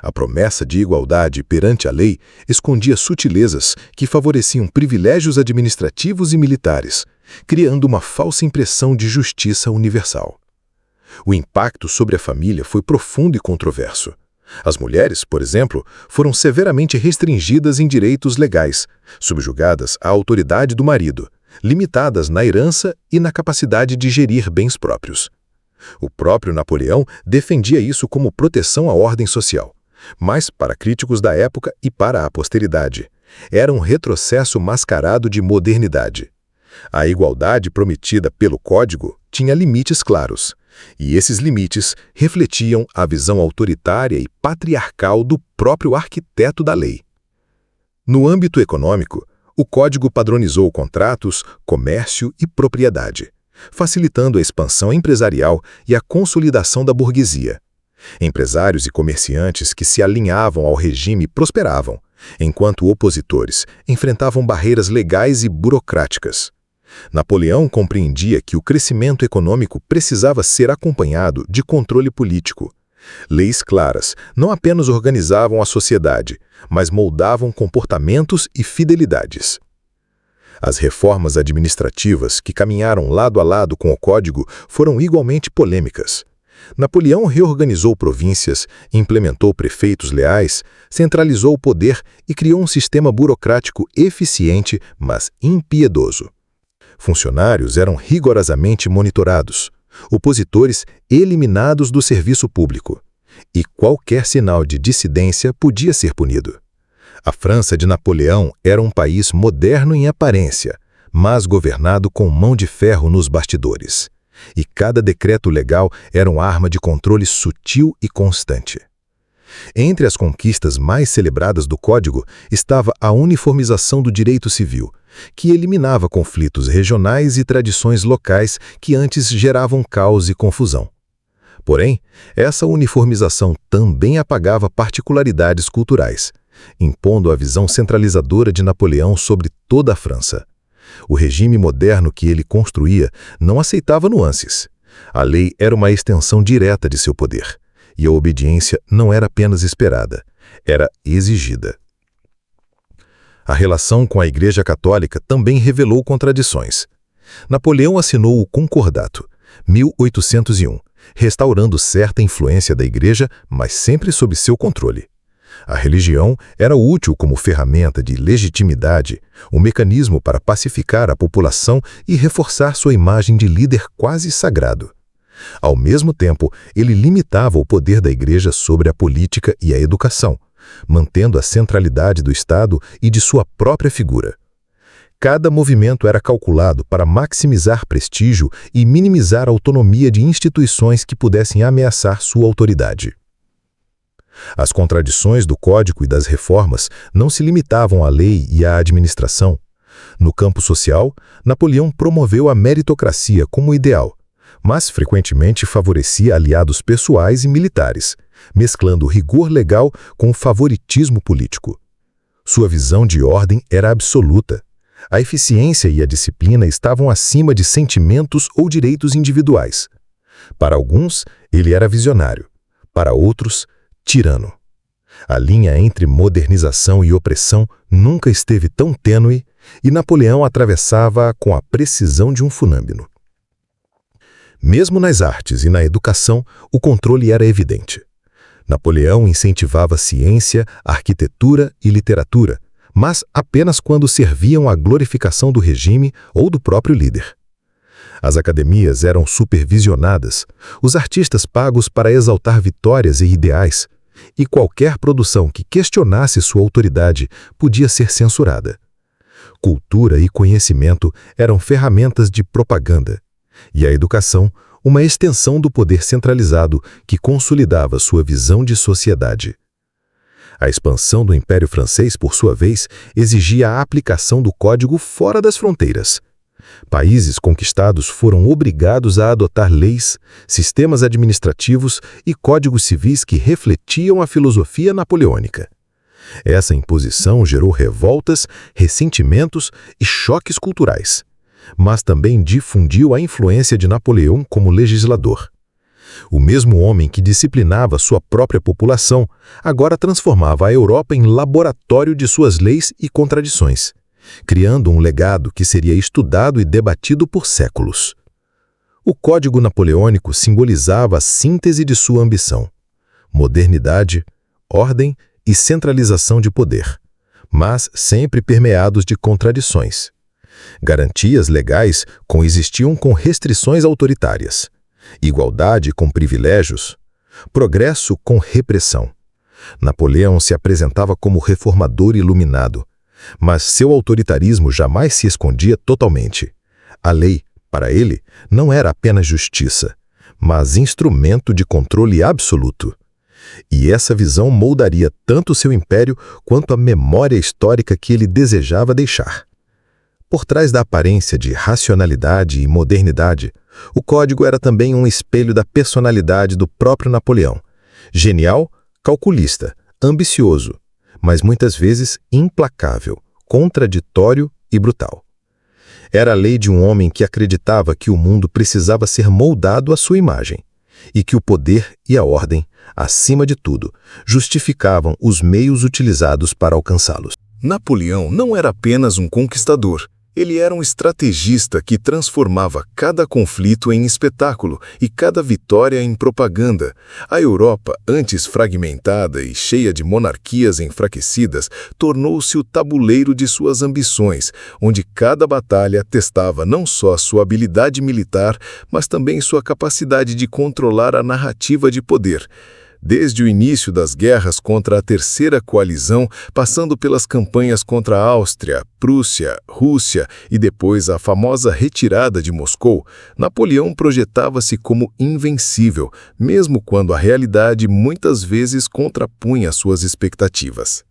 A promessa de igualdade perante a lei escondia sutilezas que favoreciam privilégios administrativos e militares, criando uma falsa impressão de justiça universal. O impacto sobre a família foi profundo e controverso. As mulheres, por exemplo, foram severamente restringidas em direitos legais, subjugadas à autoridade do marido, limitadas na herança e na capacidade de gerir bens próprios. O próprio Napoleão defendia isso como proteção à ordem social, mas, para críticos da época e para a posteridade, era um retrocesso mascarado de modernidade. A igualdade prometida pelo Código tinha limites claros, e esses limites refletiam a visão autoritária e patriarcal do próprio arquiteto da lei. No âmbito econômico, o Código padronizou contratos, comércio e propriedade, facilitando a expansão empresarial e a consolidação da burguesia. Empresários e comerciantes que se alinhavam ao regime prosperavam, enquanto opositores enfrentavam barreiras legais e burocráticas. Napoleão compreendia que o crescimento econômico precisava ser acompanhado de controle político. Leis claras não apenas organizavam a sociedade, mas moldavam comportamentos e fidelidades. As reformas administrativas que caminharam lado a lado com o Código foram igualmente polêmicas. Napoleão reorganizou províncias, implementou prefeitos leais, centralizou o poder e criou um sistema burocrático eficiente, mas impiedoso. Funcionários eram rigorosamente monitorados, opositores eliminados do serviço público, e qualquer sinal de dissidência podia ser punido. A França de Napoleão era um país moderno em aparência, mas governado com mão de ferro nos bastidores. E cada decreto legal era uma arma de controle sutil e constante. Entre as conquistas mais celebradas do Código estava a uniformização do direito civil, que eliminava conflitos regionais e tradições locais que antes geravam caos e confusão. Porém, essa uniformização também apagava particularidades culturais, impondo a visão centralizadora de Napoleão sobre toda a França. O regime moderno que ele construía não aceitava nuances. A lei era uma extensão direta de seu poder, e a obediência não era apenas esperada, era exigida. A relação com a Igreja Católica também revelou contradições. Napoleão assinou o Concordato, 1801, restaurando certa influência da Igreja, mas sempre sob seu controle. A religião era útil como ferramenta de legitimidade, um mecanismo para pacificar a população e reforçar sua imagem de líder quase sagrado. Ao mesmo tempo, ele limitava o poder da Igreja sobre a política e a educação, mantendo a centralidade do Estado e de sua própria figura. Cada movimento era calculado para maximizar prestígio e minimizar a autonomia de instituições que pudessem ameaçar sua autoridade. As contradições do Código e das reformas não se limitavam à lei e à administração. No campo social, Napoleão promoveu a meritocracia como ideal, mas frequentemente favorecia aliados pessoais e militares, mesclando o rigor legal com o favoritismo político. Sua visão de ordem era absoluta. A eficiência e a disciplina estavam acima de sentimentos ou direitos individuais. Para alguns, ele era visionário. Para outros, tirano. A linha entre modernização e opressão nunca esteve tão tênue e Napoleão atravessava-a com a precisão de um funâmbino. Mesmo nas artes e na educação, o controle era evidente. Napoleão incentivava ciência, arquitetura e literatura, mas apenas quando serviam à glorificação do regime ou do próprio líder. As academias eram supervisionadas, os artistas pagos para exaltar vitórias e ideais, e qualquer produção que questionasse sua autoridade podia ser censurada. Cultura e conhecimento eram ferramentas de propaganda, e a educação, uma extensão do poder centralizado que consolidava sua visão de sociedade. A expansão do Império Francês, por sua vez, exigia a aplicação do código fora das fronteiras. Países conquistados foram obrigados a adotar leis, sistemas administrativos e códigos civis que refletiam a filosofia napoleônica. Essa imposição gerou revoltas, ressentimentos e choques culturais, mas também difundiu a influência de Napoleão como legislador. O mesmo homem que disciplinava sua própria população agora transformava a Europa em laboratório de suas leis e contradições, criando um legado que seria estudado e debatido por séculos. O Código Napoleônico simbolizava a síntese de sua ambição: modernidade, ordem e centralização de poder, mas sempre permeados de contradições. Garantias legais coexistiam com restrições autoritárias, igualdade com privilégios, progresso com repressão. Napoleão se apresentava como reformador iluminado, mas seu autoritarismo jamais se escondia totalmente. A lei, para ele, não era apenas justiça, mas instrumento de controle absoluto. E essa visão moldaria tanto seu império quanto a memória histórica que ele desejava deixar. Por trás da aparência de racionalidade e modernidade, o código era também um espelho da personalidade do próprio Napoleão. Genial, calculista, ambicioso, mas muitas vezes implacável, contraditório e brutal. Era a lei de um homem que acreditava que o mundo precisava ser moldado à sua imagem, e que o poder e a ordem, acima de tudo, justificavam os meios utilizados para alcançá-los. Napoleão não era apenas um conquistador. Ele era um estrategista que transformava cada conflito em espetáculo e cada vitória em propaganda. A Europa, antes fragmentada e cheia de monarquias enfraquecidas, tornou-se o tabuleiro de suas ambições, onde cada batalha testava não só sua habilidade militar, mas também sua capacidade de controlar a narrativa de poder. Desde o início das guerras contra a Terceira Coalizão, passando pelas campanhas contra a Áustria, Prússia, Rússia e depois a famosa retirada de Moscou, Napoleão projetava-se como invencível, mesmo quando a realidade muitas vezes contrapunha suas expectativas.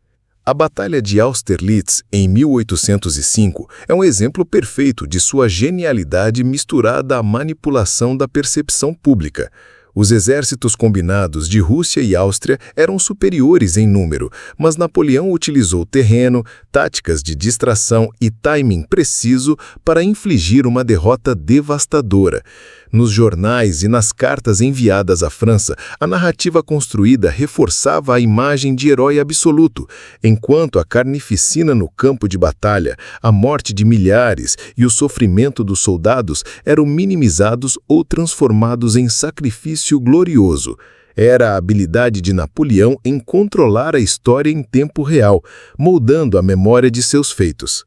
A Batalha de Austerlitz, em 1805, é um exemplo perfeito de sua genialidade misturada à manipulação da percepção pública. Os exércitos combinados de Rússia e Áustria eram superiores em número, mas Napoleão utilizou terreno, táticas de distração e timing preciso para infligir uma derrota devastadora. Nos jornais e nas cartas enviadas à França, a narrativa construída reforçava a imagem de herói absoluto, enquanto a carnificina no campo de batalha, a morte de milhares e o sofrimento dos soldados eram minimizados ou transformados em sacrifício glorioso. Era a habilidade de Napoleão em controlar a história em tempo real, moldando a memória de seus feitos.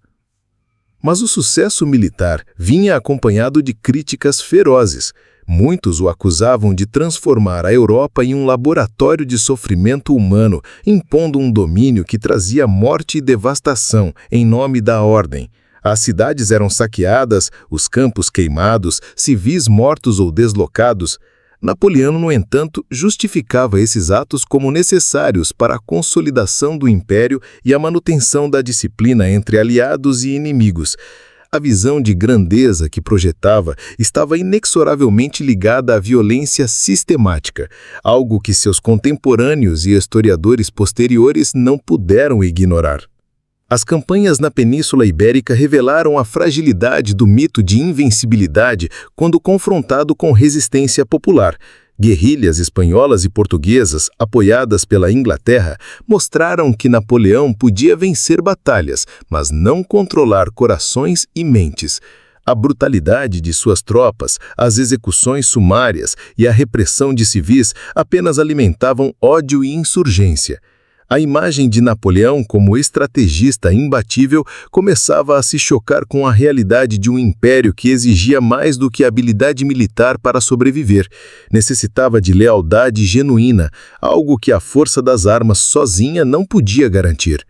Mas o sucesso militar vinha acompanhado de críticas ferozes. Muitos o acusavam de transformar a Europa em um laboratório de sofrimento humano, impondo um domínio que trazia morte e devastação em nome da ordem. As cidades eram saqueadas, os campos queimados, civis mortos ou deslocados. Napoleão, no entanto, justificava esses atos como necessários para a consolidação do império e a manutenção da disciplina entre aliados e inimigos. A visão de grandeza que projetava estava inexoravelmente ligada à violência sistemática, algo que seus contemporâneos e historiadores posteriores não puderam ignorar. As campanhas na Península Ibérica revelaram a fragilidade do mito de invencibilidade quando confrontado com resistência popular. Guerrilhas espanholas e portuguesas, apoiadas pela Inglaterra, mostraram que Napoleão podia vencer batalhas, mas não controlar corações e mentes. A brutalidade de suas tropas, as execuções sumárias e a repressão de civis apenas alimentavam ódio e insurgência. A imagem de Napoleão como estrategista imbatível começava a se chocar com a realidade de um império que exigia mais do que habilidade militar para sobreviver. Necessitava de lealdade genuína, algo que a força das armas sozinha não podia garantir.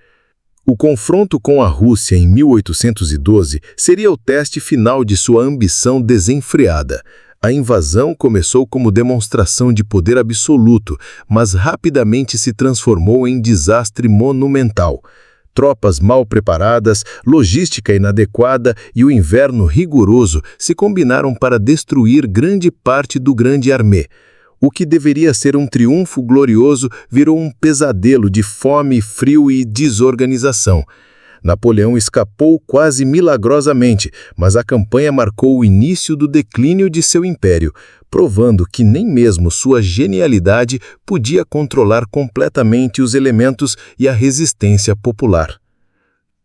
O confronto com a Rússia em 1812 seria o teste final de sua ambição desenfreada. A invasão começou como demonstração de poder absoluto, mas rapidamente se transformou em desastre monumental. Tropas mal preparadas, logística inadequada e o inverno rigoroso se combinaram para destruir grande parte do Grande Armée. O que deveria ser um triunfo glorioso virou um pesadelo de fome, frio e desorganização. Napoleão escapou quase milagrosamente, mas a campanha marcou o início do declínio de seu império, provando que nem mesmo sua genialidade podia controlar completamente os elementos e a resistência popular.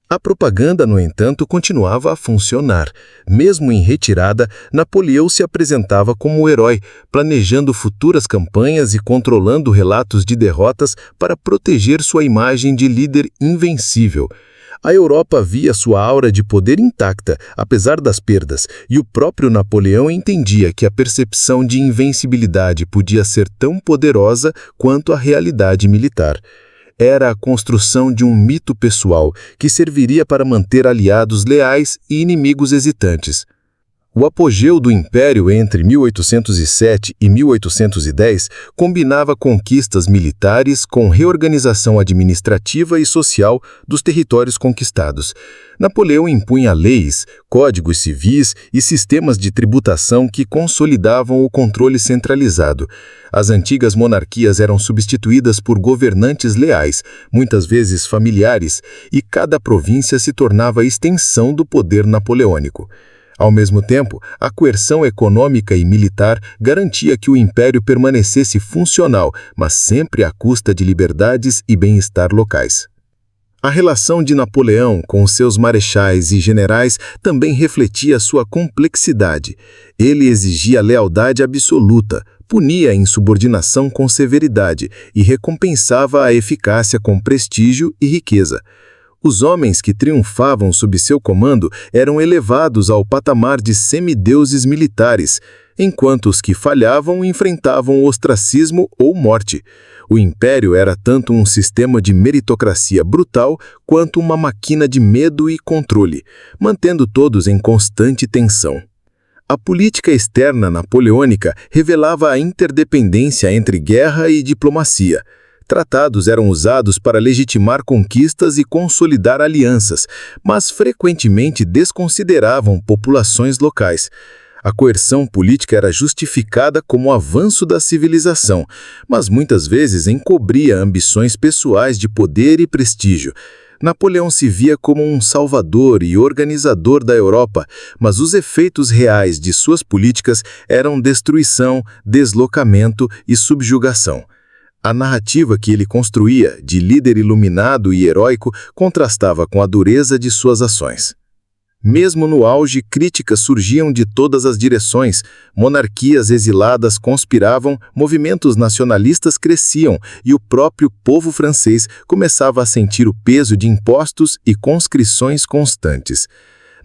A propaganda, no entanto, continuava a funcionar. Mesmo em retirada, Napoleão se apresentava como o herói, planejando futuras campanhas e controlando relatos de derrotas para proteger sua imagem de líder invencível. A Europa via sua aura de poder intacta, apesar das perdas, e o próprio Napoleão entendia que a percepção de invencibilidade podia ser tão poderosa quanto a realidade militar. Era a construção de um mito pessoal que serviria para manter aliados leais e inimigos hesitantes. O apogeu do Império entre 1807 e 1810 combinava conquistas militares com reorganização administrativa e social dos territórios conquistados. Napoleão impunha leis, códigos civis e sistemas de tributação que consolidavam o controle centralizado. As antigas monarquias eram substituídas por governantes leais, muitas vezes familiares, e cada província se tornava a extensão do poder napoleônico. Ao mesmo tempo, a coerção econômica e militar garantia que o império permanecesse funcional, mas sempre à custa de liberdades e bem-estar locais. A relação de Napoleão com seus marechais e generais também refletia sua complexidade. Ele exigia lealdade absoluta, punia a insubordinação com severidade e recompensava a eficácia com prestígio e riqueza. Os homens que triunfavam sob seu comando eram elevados ao patamar de semideuses militares, enquanto os que falhavam enfrentavam ostracismo ou morte. O império era tanto um sistema de meritocracia brutal quanto uma máquina de medo e controle, mantendo todos em constante tensão. A política externa napoleônica revelava a interdependência entre guerra e diplomacia. Tratados eram usados para legitimar conquistas e consolidar alianças, mas frequentemente desconsideravam populações locais. A coerção política era justificada como avanço da civilização, mas muitas vezes encobria ambições pessoais de poder e prestígio. Napoleão se via como um salvador e organizador da Europa, mas os efeitos reais de suas políticas eram destruição, deslocamento e subjugação. A narrativa que ele construía, de líder iluminado e heróico, contrastava com a dureza de suas ações. Mesmo no auge, críticas surgiam de todas as direções, monarquias exiladas conspiravam, movimentos nacionalistas cresciam e o próprio povo francês começava a sentir o peso de impostos e conscrições constantes.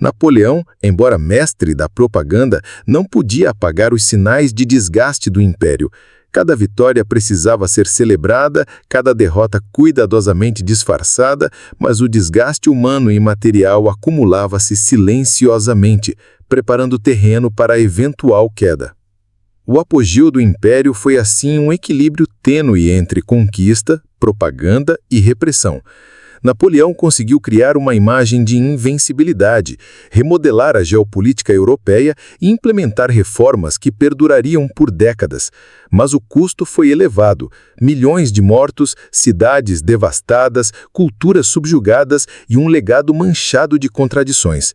Napoleão, embora mestre da propaganda, não podia apagar os sinais de desgaste do império. Cada vitória precisava ser celebrada, cada derrota cuidadosamente disfarçada, mas o desgaste humano e material acumulava-se silenciosamente, preparando o terreno para a eventual queda. O apogeu do império foi assim um equilíbrio tênue entre conquista, propaganda e repressão. Napoleão conseguiu criar uma imagem de invencibilidade, remodelar a geopolítica europeia e implementar reformas que perdurariam por décadas. Mas o custo foi elevado: milhões de mortos, cidades devastadas, culturas subjugadas e um legado manchado de contradições.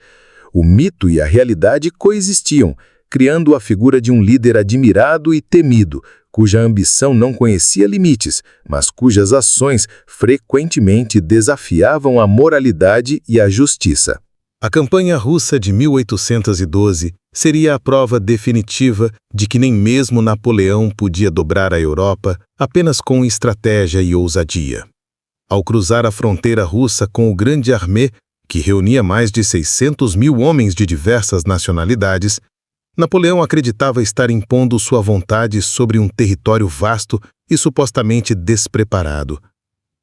O mito e a realidade coexistiam, criando a figura de um líder admirado e temido, cuja ambição não conhecia limites, mas cujas ações frequentemente desafiavam a moralidade e a justiça. A campanha russa de 1812 seria a prova definitiva de que nem mesmo Napoleão podia dobrar a Europa apenas com estratégia e ousadia. Ao cruzar a fronteira russa com o Grande Armée, que reunia mais de 600.000 homens de diversas nacionalidades, Napoleão acreditava estar impondo sua vontade sobre um território vasto e supostamente despreparado.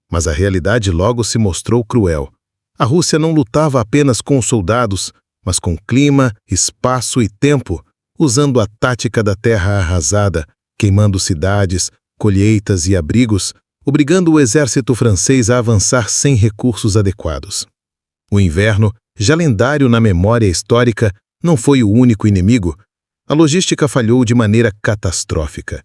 Mas a realidade logo se mostrou cruel. A Rússia não lutava apenas com os soldados, mas com clima, espaço e tempo, usando a tática da terra arrasada, queimando cidades, colheitas e abrigos, obrigando o exército francês a avançar sem recursos adequados. O inverno, já lendário na memória histórica, não foi o único inimigo. A logística falhou de maneira catastrófica.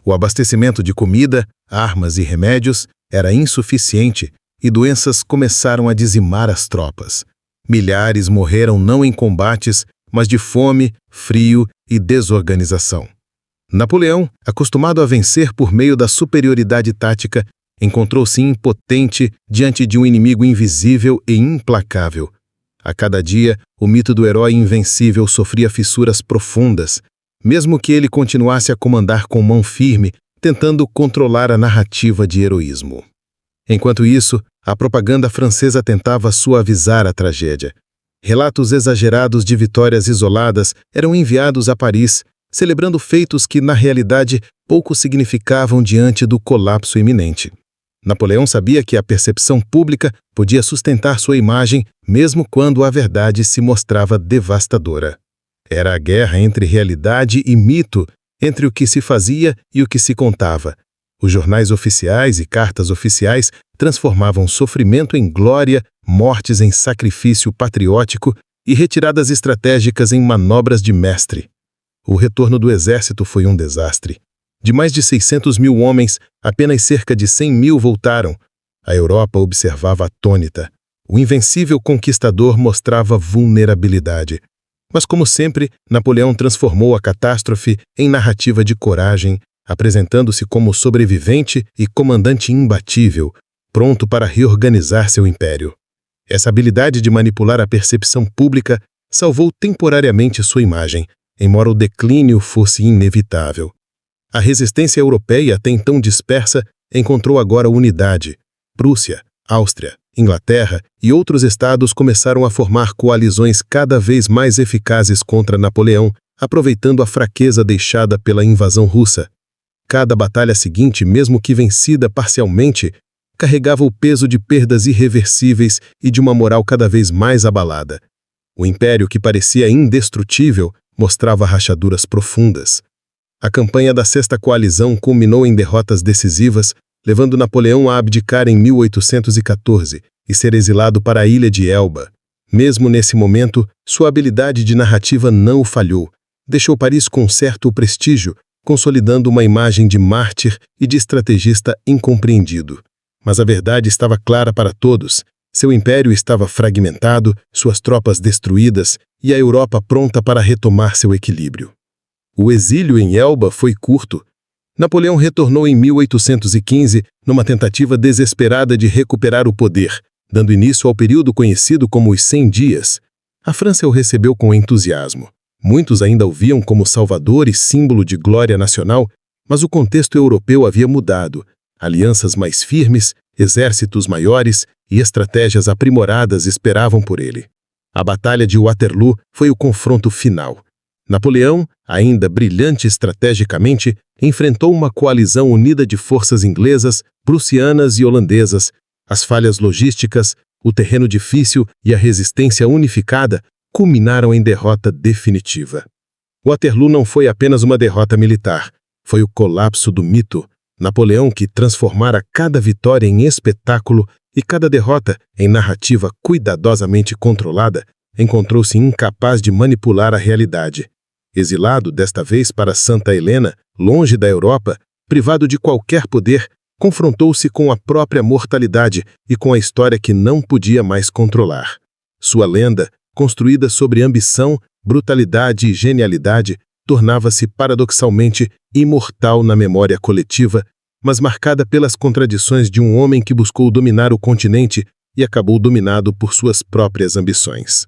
O abastecimento de comida, armas e remédios era insuficiente e doenças começaram a dizimar as tropas. Milhares morreram não em combates, mas de fome, frio e desorganização. Napoleão, acostumado a vencer por meio da superioridade tática, encontrou-se impotente diante de um inimigo invisível e implacável. A cada dia, o mito do herói invencível sofria fissuras profundas, mesmo que ele continuasse a comandar com mão firme, tentando controlar a narrativa de heroísmo. Enquanto isso, a propaganda francesa tentava suavizar a tragédia. Relatos exagerados de vitórias isoladas eram enviados a Paris, celebrando feitos que, na realidade, pouco significavam diante do colapso iminente. Napoleão sabia que a percepção pública podia sustentar sua imagem mesmo quando a verdade se mostrava devastadora. Era a guerra entre realidade e mito, entre o que se fazia e o que se contava. Os jornais oficiais e cartas oficiais transformavam sofrimento em glória, mortes em sacrifício patriótico e retiradas estratégicas em manobras de mestre. O retorno do exército foi um desastre. De mais de 600.000 homens, apenas cerca de 100.000 voltaram. A Europa observava atônita. O invencível conquistador mostrava vulnerabilidade. Mas, como sempre, Napoleão transformou a catástrofe em narrativa de coragem, apresentando-se como sobrevivente e comandante imbatível, pronto para reorganizar seu império. Essa habilidade de manipular a percepção pública salvou temporariamente sua imagem, embora o declínio fosse inevitável. A resistência europeia, até então dispersa, encontrou agora unidade. Prússia, Áustria, Inglaterra e outros estados começaram a formar coalizões cada vez mais eficazes contra Napoleão, aproveitando a fraqueza deixada pela invasão russa. Cada batalha seguinte, mesmo que vencida parcialmente, carregava o peso de perdas irreversíveis e de uma moral cada vez mais abalada. O império, que parecia indestrutível, mostrava rachaduras profundas. A campanha da Sexta Coalizão culminou em derrotas decisivas, levando Napoleão a abdicar em 1814 e ser exilado para a ilha de Elba. Mesmo nesse momento, sua habilidade de narrativa não o falhou. Deixou Paris com certo prestígio, consolidando uma imagem de mártir e de estrategista incompreendido. Mas a verdade estava clara para todos. Seu império estava fragmentado, suas tropas destruídas e a Europa pronta para retomar seu equilíbrio. O exílio em Elba foi curto. Napoleão retornou em 1815 numa tentativa desesperada de recuperar o poder, dando início ao período conhecido como os 100 Dias. A França o recebeu com entusiasmo. Muitos ainda o viam como salvador e símbolo de glória nacional, mas o contexto europeu havia mudado. Alianças mais firmes, exércitos maiores e estratégias aprimoradas esperavam por ele. A Batalha de Waterloo foi o confronto final. Napoleão, ainda brilhante estrategicamente, enfrentou uma coalizão unida de forças inglesas, prussianas e holandesas. As falhas logísticas, o terreno difícil e a resistência unificada culminaram em derrota definitiva. Waterloo não foi apenas uma derrota militar, foi o colapso do mito. Napoleão, que transformara cada vitória em espetáculo e cada derrota em narrativa cuidadosamente controlada, encontrou-se incapaz de manipular a realidade. Exilado desta vez para Santa Helena, longe da Europa, privado de qualquer poder, confrontou-se com a própria mortalidade e com a história que não podia mais controlar. Sua lenda, construída sobre ambição, brutalidade e genialidade, tornava-se paradoxalmente imortal na memória coletiva, mas marcada pelas contradições de um homem que buscou dominar o continente e acabou dominado por suas próprias ambições.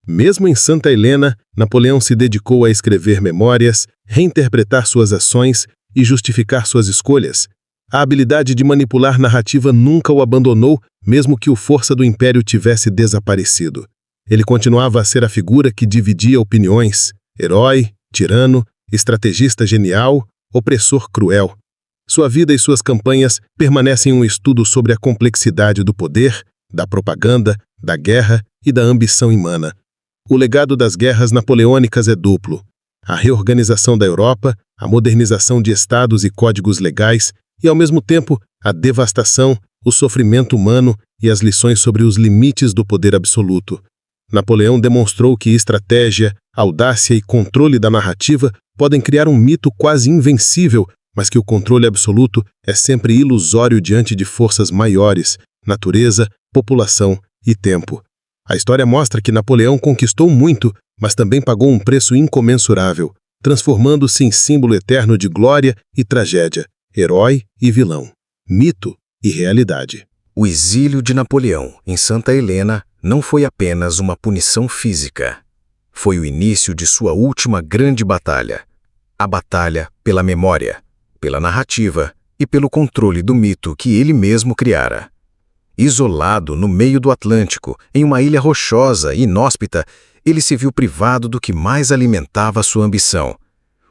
Mesmo em Santa Helena, Napoleão se dedicou a escrever memórias, reinterpretar suas ações e justificar suas escolhas. A habilidade de manipular narrativa nunca o abandonou, mesmo que o força do império tivesse desaparecido. Ele continuava a ser a figura que dividia opiniões: herói, tirano, estrategista genial, opressor cruel. Sua vida e suas campanhas permanecem um estudo sobre a complexidade do poder, da propaganda, da guerra e da ambição humana. O legado das guerras napoleônicas é duplo: a reorganização da Europa, a modernização de estados e códigos legais, e, ao mesmo tempo, a devastação, o sofrimento humano e as lições sobre os limites do poder absoluto. Napoleão demonstrou que estratégia, audácia e controle da narrativa podem criar um mito quase invencível, mas que o controle absoluto é sempre ilusório diante de forças maiores: natureza, população e tempo. A história mostra que Napoleão conquistou muito, mas também pagou um preço incomensurável, transformando-se em símbolo eterno de glória e tragédia, herói e vilão, mito e realidade. O exílio de Napoleão em Santa Helena não foi apenas uma punição física. Foi o início de sua última grande batalha. A batalha pela memória, pela narrativa e pelo controle do mito que ele mesmo criara. Isolado no meio do Atlântico, em uma ilha rochosa e inóspita, ele se viu privado do que mais alimentava sua ambição: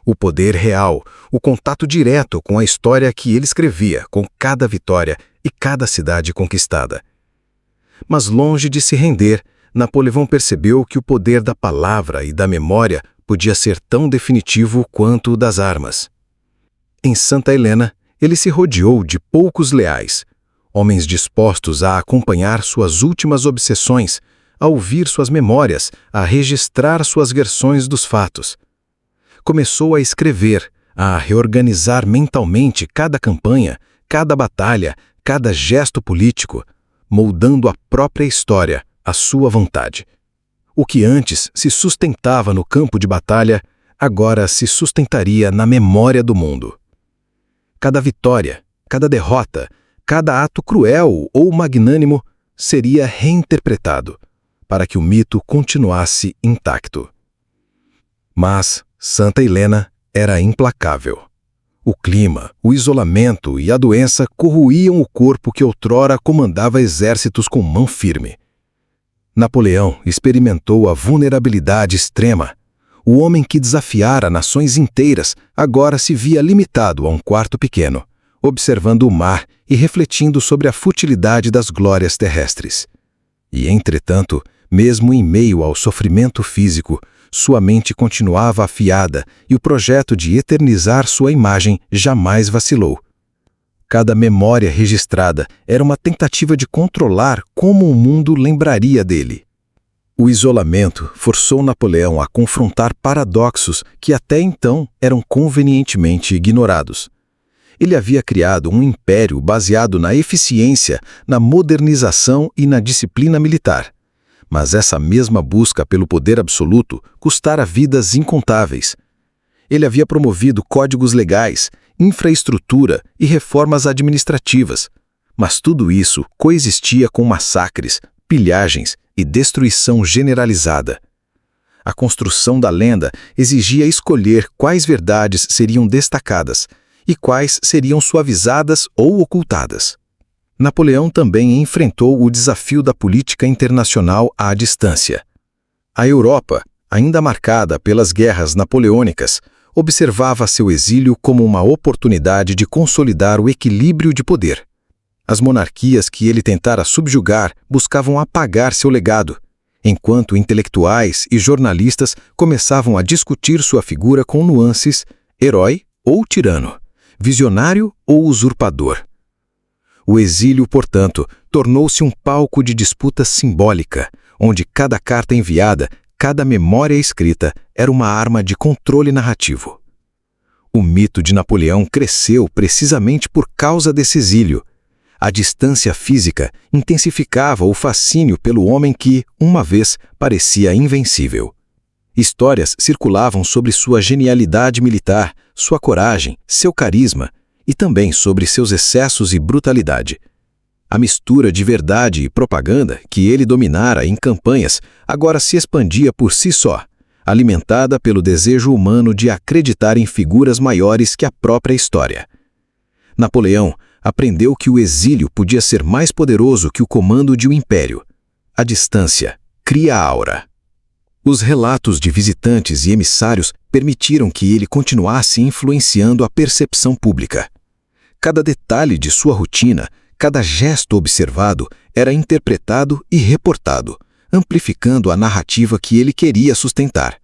o poder real, o contato direto com a história que ele escrevia, com cada vitória e cada cidade conquistada. Mas longe de se render, Napoleão percebeu que o poder da palavra e da memória podia ser tão definitivo quanto o das armas. Em Santa Helena, ele se rodeou de poucos leais, homens dispostos a acompanhar suas últimas obsessões, a ouvir suas memórias, a registrar suas versões dos fatos. Começou a escrever, a reorganizar mentalmente cada campanha, cada batalha, cada gesto político, moldando a própria história, à sua vontade. O que antes se sustentava no campo de batalha, agora se sustentaria na memória do mundo. Cada vitória, cada derrota, cada ato cruel ou magnânimo seria reinterpretado, para que o mito continuasse intacto. Mas Santa Helena era implacável. O clima, o isolamento e a doença corroíam o corpo que outrora comandava exércitos com mão firme. Napoleão experimentou a vulnerabilidade extrema. O homem que desafiara nações inteiras agora se via limitado a um quarto pequeno, observando o mar e refletindo sobre a futilidade das glórias terrestres. E, entretanto, mesmo em meio ao sofrimento físico, sua mente continuava afiada e o projeto de eternizar sua imagem jamais vacilou. Cada memória registrada era uma tentativa de controlar como o mundo lembraria dele. O isolamento forçou Napoleão a confrontar paradoxos que até então eram convenientemente ignorados. Ele havia criado um império baseado na eficiência, na modernização e na disciplina militar. Mas essa mesma busca pelo poder absoluto custara vidas incontáveis. Ele havia promovido códigos legais, infraestrutura e reformas administrativas. Mas tudo isso coexistia com massacres, pilhagens e destruição generalizada. A construção da lenda exigia escolher quais verdades seriam destacadas e quais seriam suavizadas ou ocultadas. Napoleão também enfrentou o desafio da política internacional à distância. A Europa, ainda marcada pelas guerras napoleônicas, observava seu exílio como uma oportunidade de consolidar o equilíbrio de poder. As monarquias que ele tentara subjugar buscavam apagar seu legado, enquanto intelectuais e jornalistas começavam a discutir sua figura com nuances: herói ou tirano, visionário ou usurpador. O exílio, portanto, tornou-se um palco de disputa simbólica, onde cada carta enviada, cada memória escrita, era uma arma de controle narrativo. O mito de Napoleão cresceu precisamente por causa desse exílio. A distância física intensificava o fascínio pelo homem que, uma vez, parecia invencível. Histórias circulavam sobre sua genialidade militar, sua coragem, seu carisma, e também sobre seus excessos e brutalidade. A mistura de verdade e propaganda que ele dominara em campanhas agora se expandia por si só, alimentada pelo desejo humano de acreditar em figuras maiores que a própria história. Napoleão aprendeu que o exílio podia ser mais poderoso que o comando de um império. A distância cria a aura. Os relatos de visitantes e emissários permitiram que ele continuasse influenciando a percepção pública. Cada detalhe de sua rotina, cada gesto observado era interpretado e reportado, amplificando a narrativa que ele queria sustentar.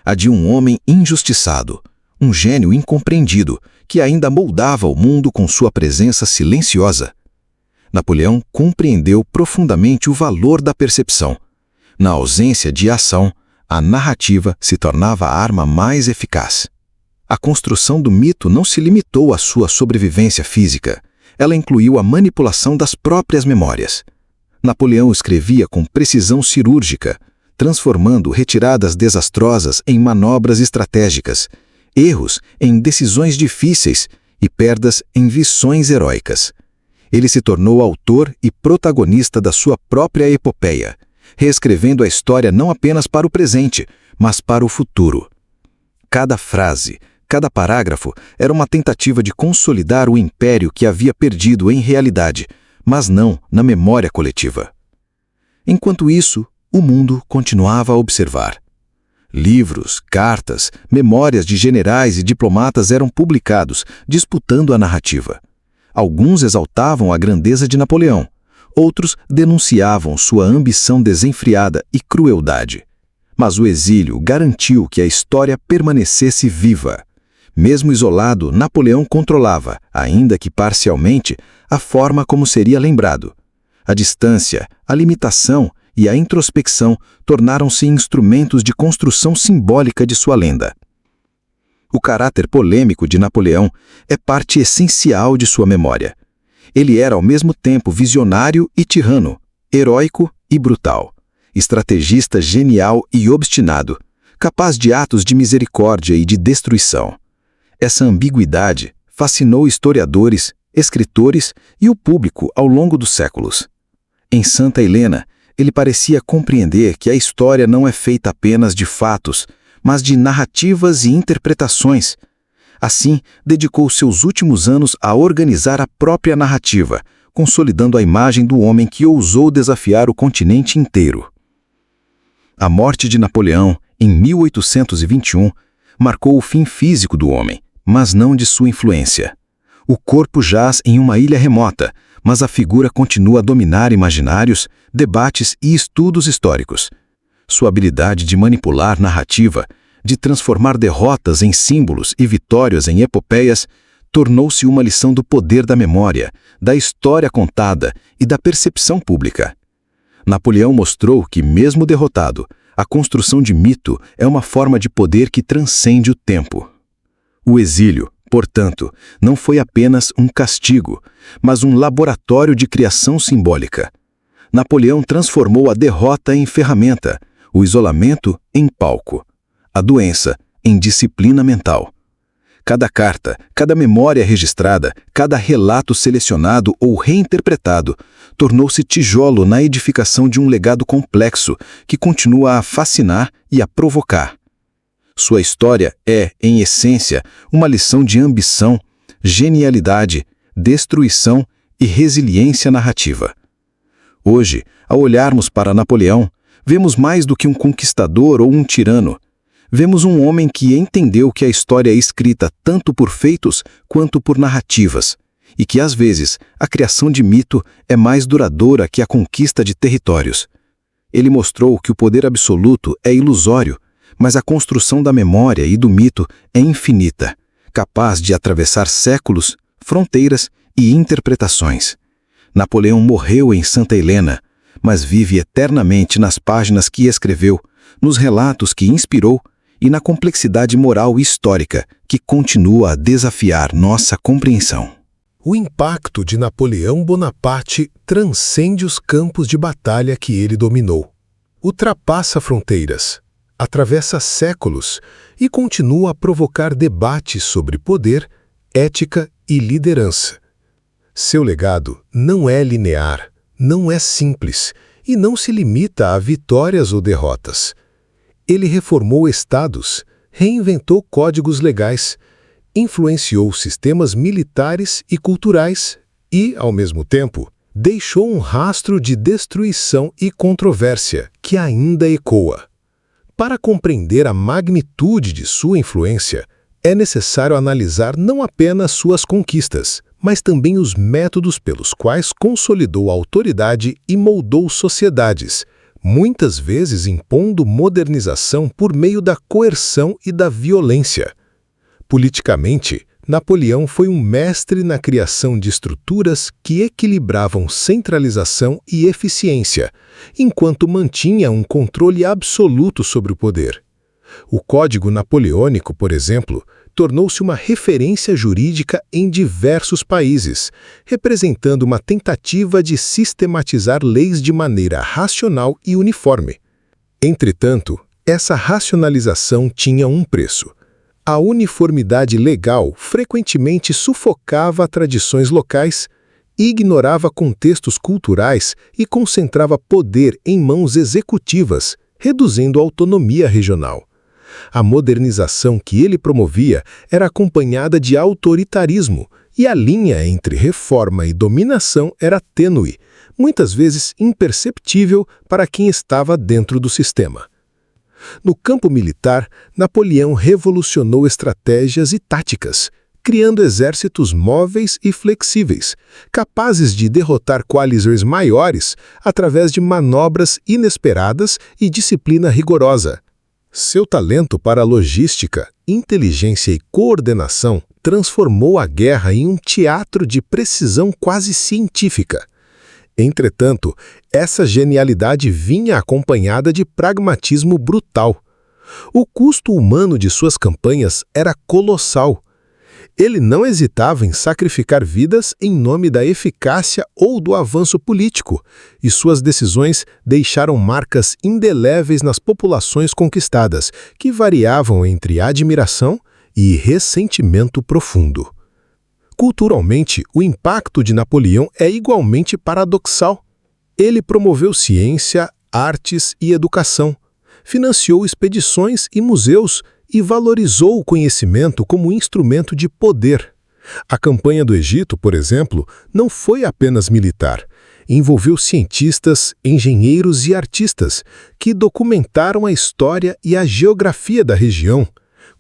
A de um homem injustiçado, um gênio incompreendido que ainda moldava o mundo com sua presença silenciosa. Napoleão compreendeu profundamente o valor da percepção. Na ausência de ação, a narrativa se tornava a arma mais eficaz. A construção do mito não se limitou à sua sobrevivência física. Ela incluiu a manipulação das próprias memórias. Napoleão escrevia com precisão cirúrgica, transformando retiradas desastrosas em manobras estratégicas, erros em decisões difíceis e perdas em visões heróicas. Ele se tornou autor e protagonista da sua própria epopeia, reescrevendo a história não apenas para o presente, mas para o futuro. Cada frase, cada parágrafo era uma tentativa de consolidar o império que havia perdido em realidade, mas não na memória coletiva. Enquanto isso, o mundo continuava a observar. Livros, cartas, memórias de generais e diplomatas eram publicados, disputando a narrativa. Alguns exaltavam a grandeza de Napoleão, outros denunciavam sua ambição desenfreada e crueldade. Mas o exílio garantiu que a história permanecesse viva. Mesmo isolado, Napoleão controlava, ainda que parcialmente, a forma como seria lembrado. A distância, a limitação e a introspecção tornaram-se instrumentos de construção simbólica de sua lenda. O caráter polêmico de Napoleão é parte essencial de sua memória. Ele era ao mesmo tempo visionário e tirano, heróico e brutal, estrategista genial e obstinado, capaz de atos de misericórdia e de destruição. Essa ambiguidade fascinou historiadores, escritores e o público ao longo dos séculos. Em Santa Helena, ele parecia compreender que a história não é feita apenas de fatos, mas de narrativas e interpretações. Assim, dedicou seus últimos anos a organizar a própria narrativa, consolidando a imagem do homem que ousou desafiar o continente inteiro. A morte de Napoleão, em 1821, marcou o fim físico do homem, mas não de sua influência. O corpo jaz em uma ilha remota, mas a figura continua a dominar imaginários, debates e estudos históricos. Sua habilidade de manipular narrativa, de transformar derrotas em símbolos e vitórias em epopeias, tornou-se uma lição do poder da memória, da história contada e da percepção pública. Napoleão mostrou que, mesmo derrotado, a construção de mito é uma forma de poder que transcende o tempo. O exílio, portanto, não foi apenas um castigo, mas um laboratório de criação simbólica. Napoleão transformou a derrota em ferramenta, o isolamento em palco, a doença em disciplina mental. Cada carta, cada memória registrada, cada relato selecionado ou reinterpretado tornou-se tijolo na edificação de um legado complexo que continua a fascinar e a provocar. Sua história é, em essência, uma lição de ambição, genialidade, destruição e resiliência narrativa. Hoje, ao olharmos para Napoleão, vemos mais do que um conquistador ou um tirano. Vemos um homem que entendeu que a história é escrita tanto por feitos quanto por narrativas, e que, às vezes, a criação de mito é mais duradoura que a conquista de territórios. Ele mostrou que o poder absoluto é ilusório, mas a construção da memória e do mito é infinita, capaz de atravessar séculos, fronteiras e interpretações. Napoleão morreu em Santa Helena, mas vive eternamente nas páginas que escreveu, nos relatos que inspirou e na complexidade moral e histórica que continua a desafiar nossa compreensão. O impacto de Napoleão Bonaparte transcende os campos de batalha que ele dominou. Ultrapassa fronteiras, atravessa séculos e continua a provocar debates sobre poder, ética e liderança. Seu legado não é linear, não é simples e não se limita a vitórias ou derrotas. Ele reformou estados, reinventou códigos legais, influenciou sistemas militares e culturais e, ao mesmo tempo, deixou um rastro de destruição e controvérsia que ainda ecoa. Para compreender a magnitude de sua influência, é necessário analisar não apenas suas conquistas, mas também os métodos pelos quais consolidou a autoridade e moldou sociedades, muitas vezes impondo modernização por meio da coerção e da violência. Politicamente, Napoleão foi um mestre na criação de estruturas que equilibravam centralização e eficiência, enquanto mantinha um controle absoluto sobre o poder. O Código Napoleônico, por exemplo, tornou-se uma referência jurídica em diversos países, representando uma tentativa de sistematizar leis de maneira racional e uniforme. Entretanto, essa racionalização tinha um preço. A uniformidade legal frequentemente sufocava tradições locais, ignorava contextos culturais e concentrava poder em mãos executivas, reduzindo a autonomia regional. A modernização que ele promovia era acompanhada de autoritarismo, e a linha entre reforma e dominação era tênue, muitas vezes imperceptível para quem estava dentro do sistema. No campo militar, Napoleão revolucionou estratégias e táticas, criando exércitos móveis e flexíveis, capazes de derrotar coalizões maiores através de manobras inesperadas e disciplina rigorosa. Seu talento para logística, inteligência e coordenação transformou a guerra em um teatro de precisão quase científica. Entretanto, essa genialidade vinha acompanhada de pragmatismo brutal. O custo humano de suas campanhas era colossal. Ele não hesitava em sacrificar vidas em nome da eficácia ou do avanço político, e suas decisões deixaram marcas indeléveis nas populações conquistadas, que variavam entre admiração e ressentimento profundo. Culturalmente, o impacto de Napoleão é igualmente paradoxal. Ele promoveu ciência, artes e educação, financiou expedições e museus e valorizou o conhecimento como instrumento de poder. A campanha do Egito, por exemplo, não foi apenas militar. Envolveu cientistas, engenheiros e artistas que documentaram a história e a geografia da região,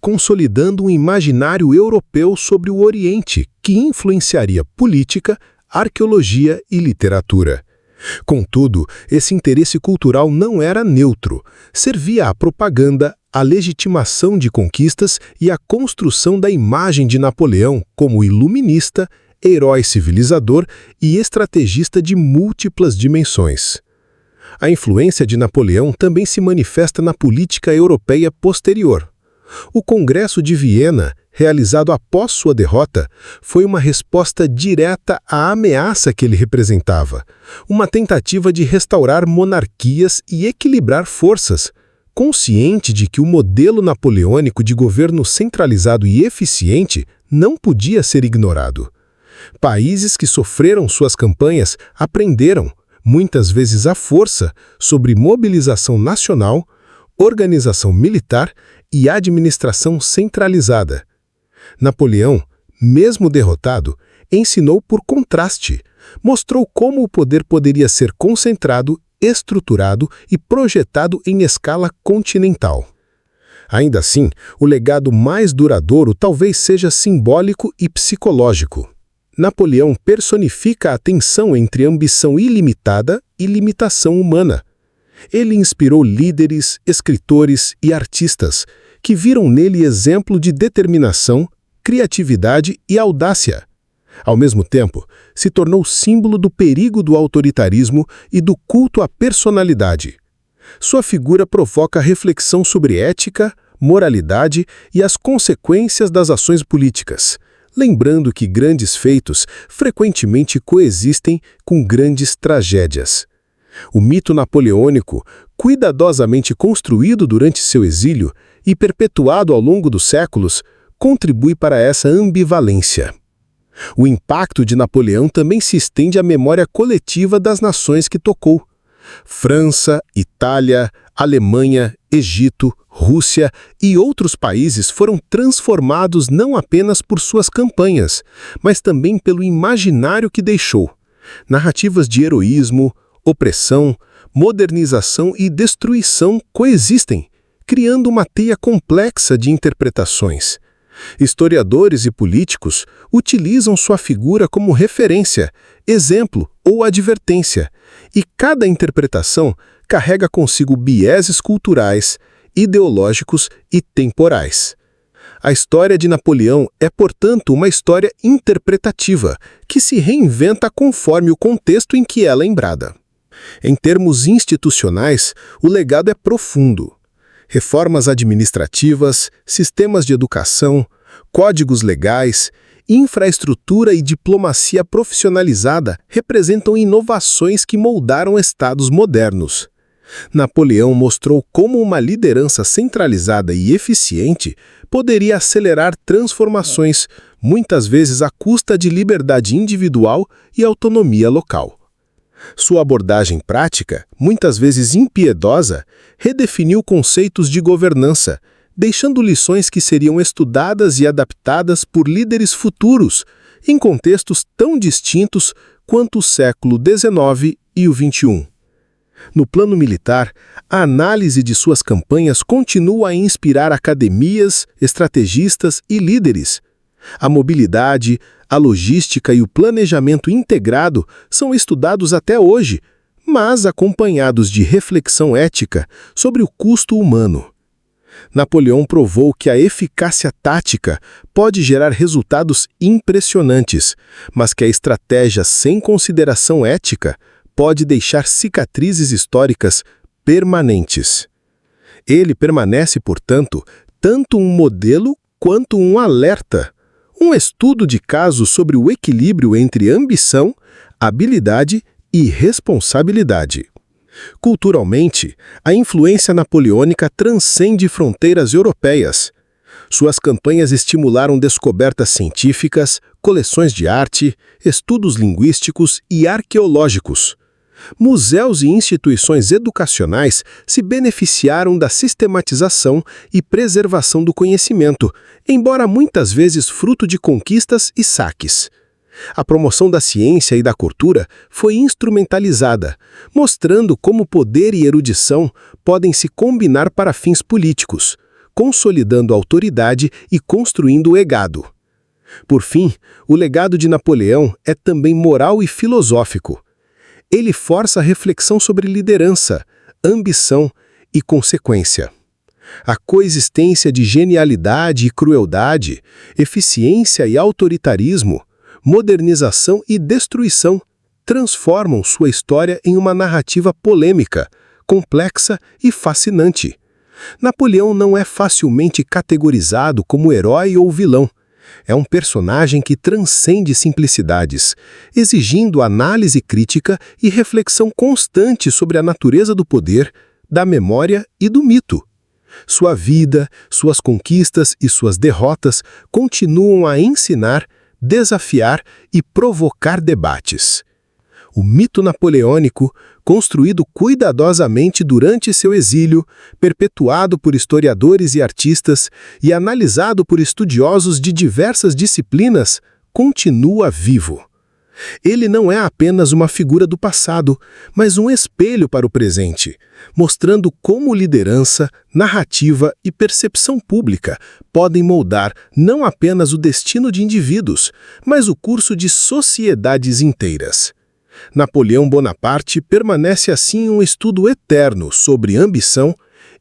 consolidando um imaginário europeu sobre o Oriente que influenciaria política, arqueologia e literatura. Contudo, esse interesse cultural não era neutro, servia à propaganda, à legitimação de conquistas e à construção da imagem de Napoleão como iluminista, herói civilizador e estrategista de múltiplas dimensões. A influência de Napoleão também se manifesta na política europeia posterior. O Congresso de Viena, realizado após sua derrota, foi uma resposta direta à ameaça que ele representava, uma tentativa de restaurar monarquias e equilibrar forças, consciente de que o modelo napoleônico de governo centralizado e eficiente não podia ser ignorado. Países que sofreram suas campanhas aprenderam, muitas vezes à força, sobre mobilização nacional, organização militar e administração centralizada. Napoleão, mesmo derrotado, ensinou por contraste, mostrou como o poder poderia ser concentrado, estruturado e projetado em escala continental. Ainda assim, o legado mais duradouro talvez seja simbólico e psicológico. Napoleão personifica a tensão entre ambição ilimitada e limitação humana. Ele inspirou líderes, escritores e artistas que viram nele exemplo de determinação, criatividade e audácia. Ao mesmo tempo, se tornou símbolo do perigo do autoritarismo e do culto à personalidade. Sua figura provoca reflexão sobre ética, moralidade e as consequências das ações políticas, lembrando que grandes feitos frequentemente coexistem com grandes tragédias. O mito napoleônico, cuidadosamente construído durante seu exílio e perpetuado ao longo dos séculos, contribui para essa ambivalência. O impacto de Napoleão também se estende à memória coletiva das nações que tocou. França, Itália, Alemanha, Egito, Rússia e outros países foram transformados não apenas por suas campanhas, mas também pelo imaginário que deixou. Narrativas de heroísmo, opressão, modernização e destruição coexistem, criando uma teia complexa de interpretações. Historiadores e políticos utilizam sua figura como referência, exemplo ou advertência, e cada interpretação carrega consigo vieses culturais, ideológicos e temporais. A história de Napoleão é, portanto, uma história interpretativa, que se reinventa conforme o contexto em que é lembrada. Em termos institucionais, o legado é profundo. Reformas administrativas, sistemas de educação, códigos legais, infraestrutura e diplomacia profissionalizada representam inovações que moldaram estados modernos. Napoleão mostrou como uma liderança centralizada e eficiente poderia acelerar transformações, muitas vezes à custa de liberdade individual e autonomia local. Sua abordagem prática, muitas vezes impiedosa, redefiniu conceitos de governança, deixando lições que seriam estudadas e adaptadas por líderes futuros, em contextos tão distintos quanto o século XIX e o XXI. No plano militar, a análise de suas campanhas continua a inspirar academias, estrategistas e líderes. A mobilidade, a logística e o planejamento integrado são estudados até hoje, mas acompanhados de reflexão ética sobre o custo humano. Napoleão provou que a eficácia tática pode gerar resultados impressionantes, mas que a estratégia sem consideração ética pode deixar cicatrizes históricas permanentes. Ele permanece, portanto, tanto um modelo quanto um alerta, um estudo de caso sobre o equilíbrio entre ambição, habilidade e responsabilidade. Culturalmente, a influência napoleônica transcende fronteiras europeias. Suas campanhas estimularam descobertas científicas, coleções de arte, estudos linguísticos e arqueológicos. Museus e instituições educacionais se beneficiaram da sistematização e preservação do conhecimento, embora muitas vezes fruto de conquistas e saques. A promoção da ciência e da cultura foi instrumentalizada, mostrando como poder e erudição podem se combinar para fins políticos, consolidando a autoridade e construindo o legado. Por fim, o legado de Napoleão é também moral e filosófico. Ele força a reflexão sobre liderança, ambição e consequência. A coexistência de genialidade e crueldade, eficiência e autoritarismo, modernização e destruição transformam sua história em uma narrativa polêmica, complexa e fascinante. Napoleão não é facilmente categorizado como herói ou vilão. É um personagem que transcende simplicidades, exigindo análise crítica e reflexão constante sobre a natureza do poder, da memória e do mito. Sua vida, suas conquistas e suas derrotas continuam a ensinar, desafiar e provocar debates. O mito napoleônico, construído cuidadosamente durante seu exílio, perpetuado por historiadores e artistas e analisado por estudiosos de diversas disciplinas, continua vivo. Ele não é apenas uma figura do passado, mas um espelho para o presente, mostrando como liderança, narrativa e percepção pública podem moldar não apenas o destino de indivíduos, mas o curso de sociedades inteiras. Napoleão Bonaparte permanece assim um estudo eterno sobre ambição,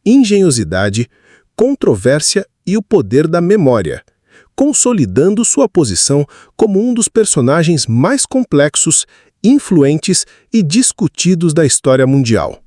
engenhosidade, controvérsia e o poder da memória, consolidando sua posição como um dos personagens mais complexos, influentes e discutidos da história mundial.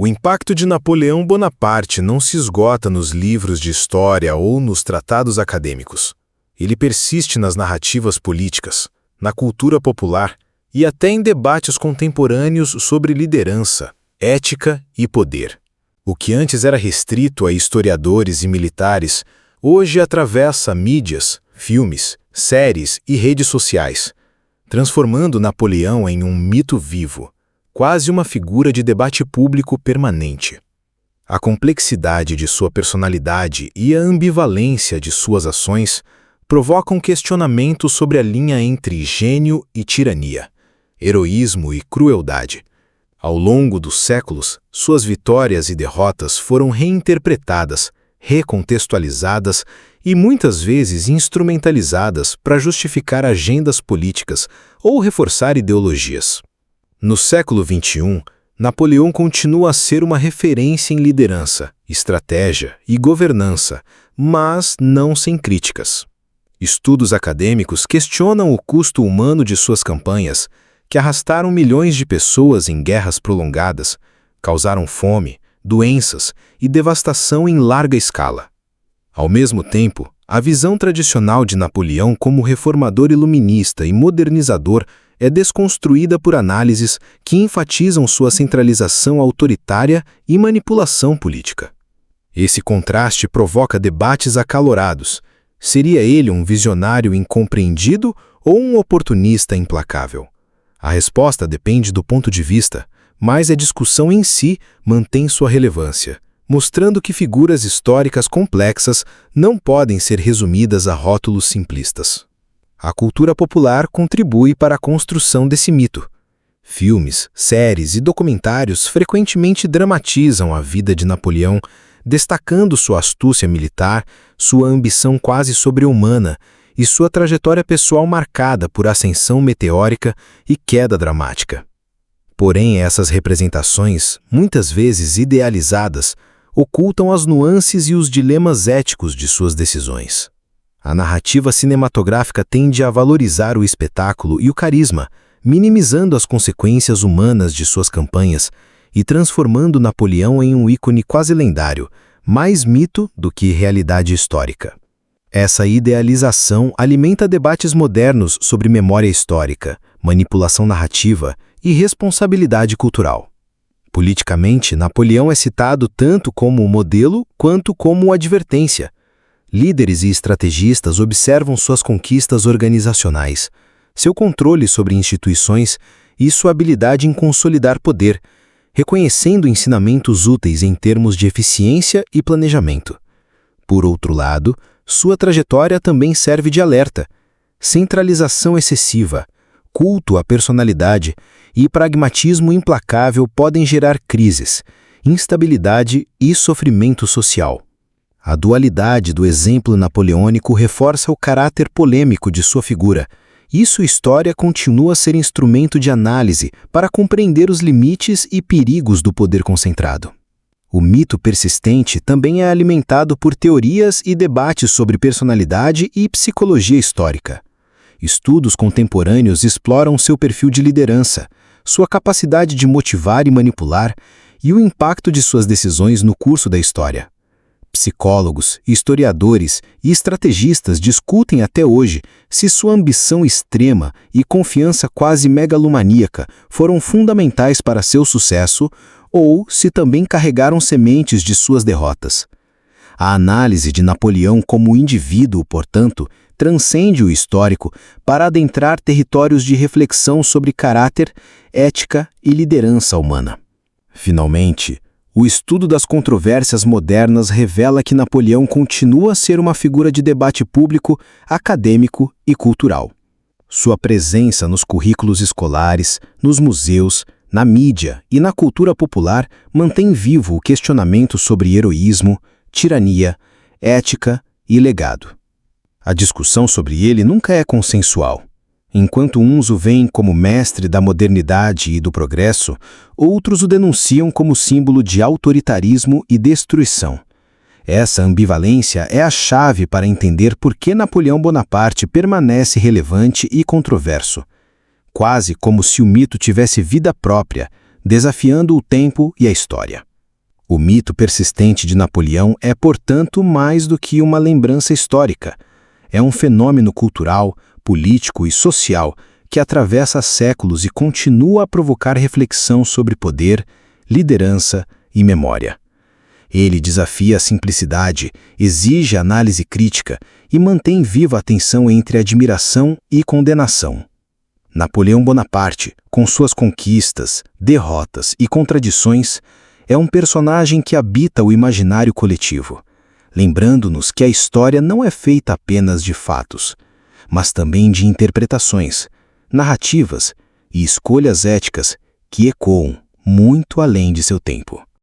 O impacto de Napoleão Bonaparte não se esgota nos livros de história ou nos tratados acadêmicos. Ele persiste nas narrativas políticas, na cultura popular e até em debates contemporâneos sobre liderança, ética e poder. O que antes era restrito a historiadores e militares, hoje atravessa mídias, filmes, séries e redes sociais, transformando Napoleão em um mito vivo, quase uma figura de debate público permanente. A complexidade de sua personalidade e a ambivalência de suas ações provocam questionamento sobre a linha entre gênio e tirania, heroísmo e crueldade. Ao longo dos séculos, suas vitórias e derrotas foram reinterpretadas, recontextualizadas e muitas vezes instrumentalizadas para justificar agendas políticas ou reforçar ideologias. No século XXI, Napoleão continua a ser uma referência em liderança, estratégia e governança, mas não sem críticas. Estudos acadêmicos questionam o custo humano de suas campanhas, que arrastaram milhões de pessoas em guerras prolongadas, causaram fome, doenças e devastação em larga escala. Ao mesmo tempo, a visão tradicional de Napoleão como reformador iluminista e modernizador é desconstruída por análises que enfatizam sua centralização autoritária e manipulação política. Esse contraste provoca debates acalorados. Seria ele um visionário incompreendido ou um oportunista implacável? A resposta depende do ponto de vista, mas a discussão em si mantém sua relevância, mostrando que figuras históricas complexas não podem ser resumidas a rótulos simplistas. A cultura popular contribui para a construção desse mito. Filmes, séries e documentários frequentemente dramatizam a vida de Napoleão, destacando sua astúcia militar, sua ambição quase sobre-humana e sua trajetória pessoal marcada por ascensão meteórica e queda dramática. Porém, essas representações, muitas vezes idealizadas, ocultam as nuances e os dilemas éticos de suas decisões. A narrativa cinematográfica tende a valorizar o espetáculo e o carisma, minimizando as consequências humanas de suas campanhas e transformando Napoleão em um ícone quase lendário, mais mito do que realidade histórica. Essa idealização alimenta debates modernos sobre memória histórica, manipulação narrativa e responsabilidade cultural. Politicamente, Napoleão é citado tanto como modelo quanto como advertência. Líderes e estrategistas observam suas conquistas organizacionais, seu controle sobre instituições e sua habilidade em consolidar poder, reconhecendo ensinamentos úteis em termos de eficiência e planejamento. Por outro lado, sua trajetória também serve de alerta. Centralização excessiva, culto à personalidade e pragmatismo implacável podem gerar crises, instabilidade e sofrimento social. A dualidade do exemplo napoleônico reforça o caráter polêmico de sua figura, e sua história continua a ser instrumento de análise para compreender os limites e perigos do poder concentrado. O mito persistente também é alimentado por teorias e debates sobre personalidade e psicologia histórica. Estudos contemporâneos exploram seu perfil de liderança, sua capacidade de motivar e manipular e o impacto de suas decisões no curso da história. Psicólogos, historiadores e estrategistas discutem até hoje se sua ambição extrema e confiança quase megalomaníaca foram fundamentais para seu sucesso ou se também carregaram sementes de suas derrotas. A análise de Napoleão como indivíduo, portanto, transcende o histórico para adentrar territórios de reflexão sobre caráter, ética e liderança humana. Finalmente, o estudo das controvérsias modernas revela que Napoleão continua a ser uma figura de debate público, acadêmico e cultural. Sua presença nos currículos escolares, nos museus, na mídia e na cultura popular mantém vivo o questionamento sobre heroísmo, tirania, ética e legado. A discussão sobre ele nunca é consensual. Enquanto uns o veem como mestre da modernidade e do progresso, outros o denunciam como símbolo de autoritarismo e destruição. Essa ambivalência é a chave para entender por que Napoleão Bonaparte permanece relevante e controverso, quase como se o mito tivesse vida própria, desafiando o tempo e a história. O mito persistente de Napoleão é, portanto, mais do que uma lembrança histórica. É um fenômeno cultural, político e social que atravessa séculos e continua a provocar reflexão sobre poder, liderança e memória. Ele desafia a simplicidade, exige análise crítica e mantém viva a tensão entre admiração e condenação. Napoleão Bonaparte, com suas conquistas, derrotas e contradições, é um personagem que habita o imaginário coletivo, lembrando-nos que a história não é feita apenas de fatos, mas também de interpretações, narrativas e escolhas éticas que ecoam muito além de seu tempo.